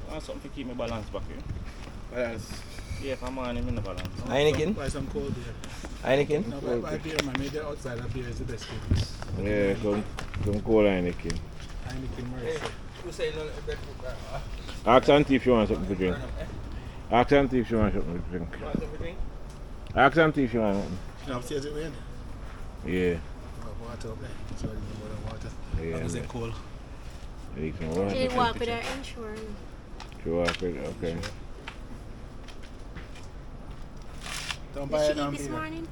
Speaker 7: want something to keep me balance back here.
Speaker 2: Balance.
Speaker 7: Yeah, if I'm on him in the balance.
Speaker 2: Heineken?
Speaker 4: Buy some cold beer.
Speaker 2: Heineken?
Speaker 4: No, buy beer, man. Maybe outside of beer is the best beer.
Speaker 6: Yeah, some cola Heineken.
Speaker 4: Heineken Mercy.
Speaker 2: Who say no bed
Speaker 6: Ask auntie if you want something to drink. Ask auntie if you want something to drink. Ask auntie if you want something.
Speaker 4: You know, upstairs it rain.
Speaker 6: Yeah.
Speaker 4: Water up there. So you more than water.
Speaker 6: Yeah,
Speaker 4: Is
Speaker 6: man.
Speaker 4: it cold?
Speaker 6: Need some water.
Speaker 1: She walk with her insurance.
Speaker 6: She walk with it, okay.
Speaker 4: Don't
Speaker 1: Did
Speaker 4: buy
Speaker 1: she
Speaker 4: it now.
Speaker 1: eat this morning?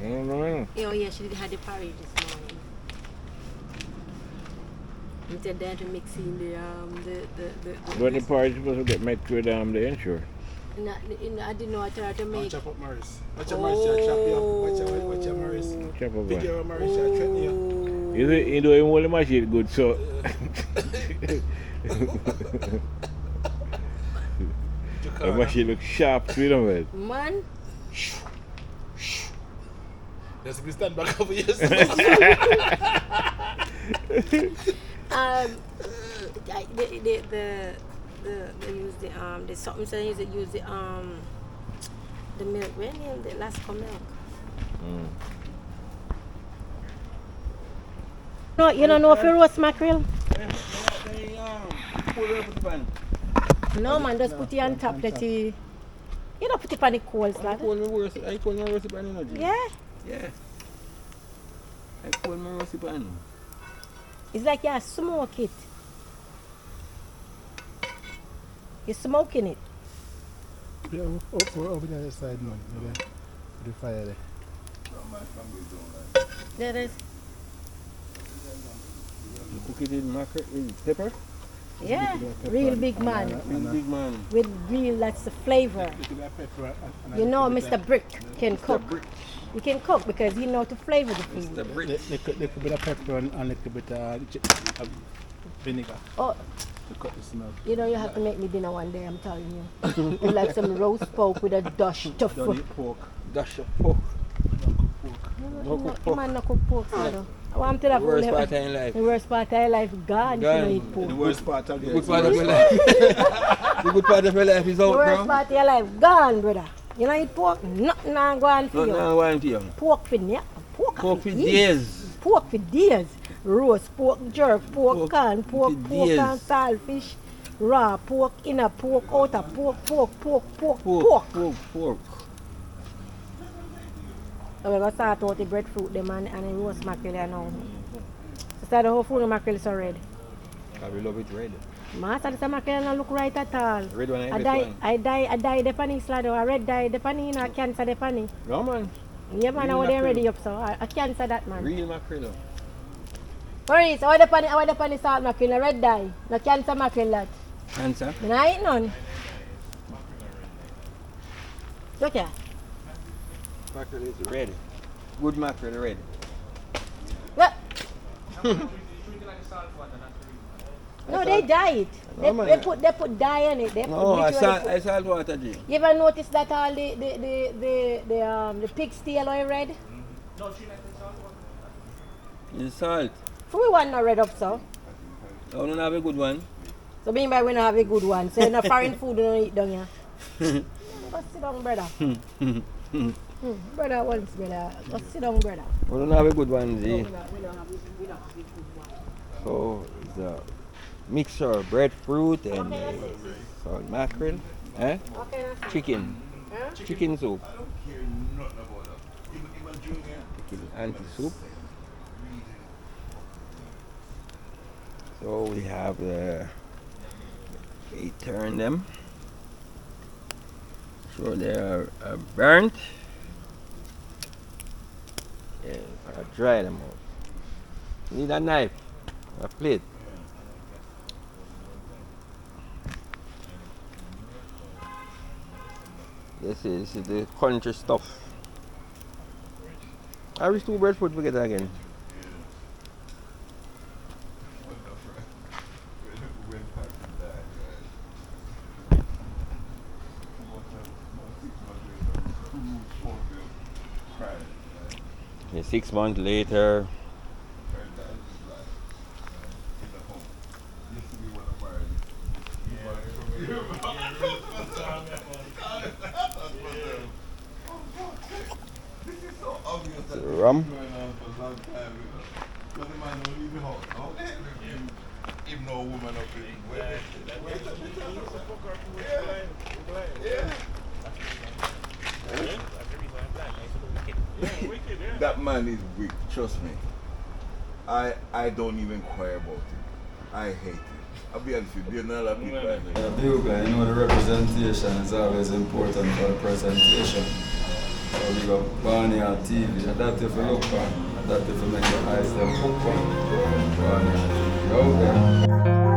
Speaker 6: No.
Speaker 1: Oh yeah, she had the porridge this morning. Instead then to mix in
Speaker 6: But the party supposed to get met with the insure.
Speaker 1: I didn't know what to make.
Speaker 4: Chop up Morris. Watch your Morris, she'll chop you up. Watch your Morris.
Speaker 6: Chop up
Speaker 4: Big
Speaker 6: one.
Speaker 4: your Morris, she'll threaten you.
Speaker 6: You know him only machine good, so the machine look sharp to them, man.
Speaker 1: Man,
Speaker 4: Let's be stand back over here.
Speaker 1: they use the something saying they use the milk. When the last milk. No, you don't know if you roast mackerel? No man, just put it on top that you don't put it on the coals, lad.
Speaker 2: I call my roasty pan, you know, Jim.
Speaker 1: Yeah?
Speaker 2: Yeah. I call my roasty pan.
Speaker 1: It's like you smoke it. You're smoking it.
Speaker 4: Yeah, over the other side, man. With the fire there.
Speaker 1: There is.
Speaker 2: You cook it in mackerel, in pepper?
Speaker 1: Yeah, real big man.
Speaker 2: Big man.
Speaker 1: With real, that's the flavor. You know Mr. Brick can cook. He can cook because he knows to flavor the food.
Speaker 2: The brick.
Speaker 4: Little bit of pepper and a little bit of vinegar
Speaker 1: Oh,
Speaker 4: to cut the smell.
Speaker 1: you know you have to make me dinner one day, I'm telling you. You like some roast pork with a dash
Speaker 4: Don't
Speaker 1: tofu.
Speaker 4: eat pork.
Speaker 2: Dash of pork.
Speaker 1: You man not cook pork, so no. I want to have
Speaker 2: The worst part in life.
Speaker 1: the worst part of your life gone if you don't eat pork.
Speaker 4: The worst part of
Speaker 2: The
Speaker 4: the
Speaker 2: good part of my life. The good part of my life is
Speaker 1: The
Speaker 2: out
Speaker 1: worst
Speaker 2: now.
Speaker 1: part of your life gone, brother. You don't eat pork, nothing not going for
Speaker 2: Not
Speaker 1: you.
Speaker 2: now one for you.
Speaker 1: Pork for ya. Pork
Speaker 2: Pork for
Speaker 1: eat.
Speaker 2: days.
Speaker 1: Pork for days. Roast pork jerk, pork
Speaker 2: Pork
Speaker 1: can, pork
Speaker 2: for days.
Speaker 1: and saltfish, raw pork, inner pork, outer pork.
Speaker 2: Pork.
Speaker 1: So we're gonna start out the breadfruit them and the roast mackerel you know. So start the whole food of mackerel so red.
Speaker 2: I will love it red.
Speaker 1: Master, this mackerel don't look right at all.
Speaker 2: Red one
Speaker 1: I die the panny slide or a red dye the panny, you know, cancer the panny.
Speaker 2: No man.
Speaker 1: Yeah man,
Speaker 2: Real
Speaker 1: how they
Speaker 2: mackerel.
Speaker 1: ready up so. I cancer that man.
Speaker 2: Real mackerel.
Speaker 1: Maurice, how the panny salt mackerel, a red dye, no cancer mackerel that.
Speaker 2: Answer.
Speaker 1: I don't eat none. Okay.
Speaker 2: Mackerel is red. Good mackerel red.
Speaker 1: Yeah. No, they dye it.
Speaker 2: No, man.
Speaker 1: They put dye in it. They
Speaker 2: No,
Speaker 1: put
Speaker 2: I
Speaker 1: literally
Speaker 2: salt water drink.
Speaker 1: You ever notice that all the pig's tail are red?
Speaker 2: It's salt.
Speaker 1: We want no red up so.
Speaker 2: I don't have a good one.
Speaker 1: So mean by we don't have a good one. So no foreign food don't eat down here. Go sit down, brother. Brother once, brother. Go sit down, brother.
Speaker 2: We don't have a good one,
Speaker 1: No,
Speaker 2: see.
Speaker 1: we don't have a good one.
Speaker 2: So it's a mixture of breadfruit and salt mackerel. Eh?
Speaker 1: Okay, that's it.
Speaker 2: Chicken.
Speaker 1: Huh?
Speaker 2: Chicken soup. Chicken anti soup. So we have we turn them. So they are burnt. Yeah, I dry them out. You need a knife, a plate. This is the country stuff. I wish 2 breadfruit together again. Okay, 6 months later. Rum.
Speaker 8: Even though a woman up here. That man is weak, trust me. I don't even care about it. I hate it. I'll be honest with you, there are not a lot of people I know.
Speaker 9: Bugle, you know the representation is always important for the presentation. So we got Oneyardie TV, and that if you look on, and that if you make your eyes them hook on. Oneyardie TV, out there.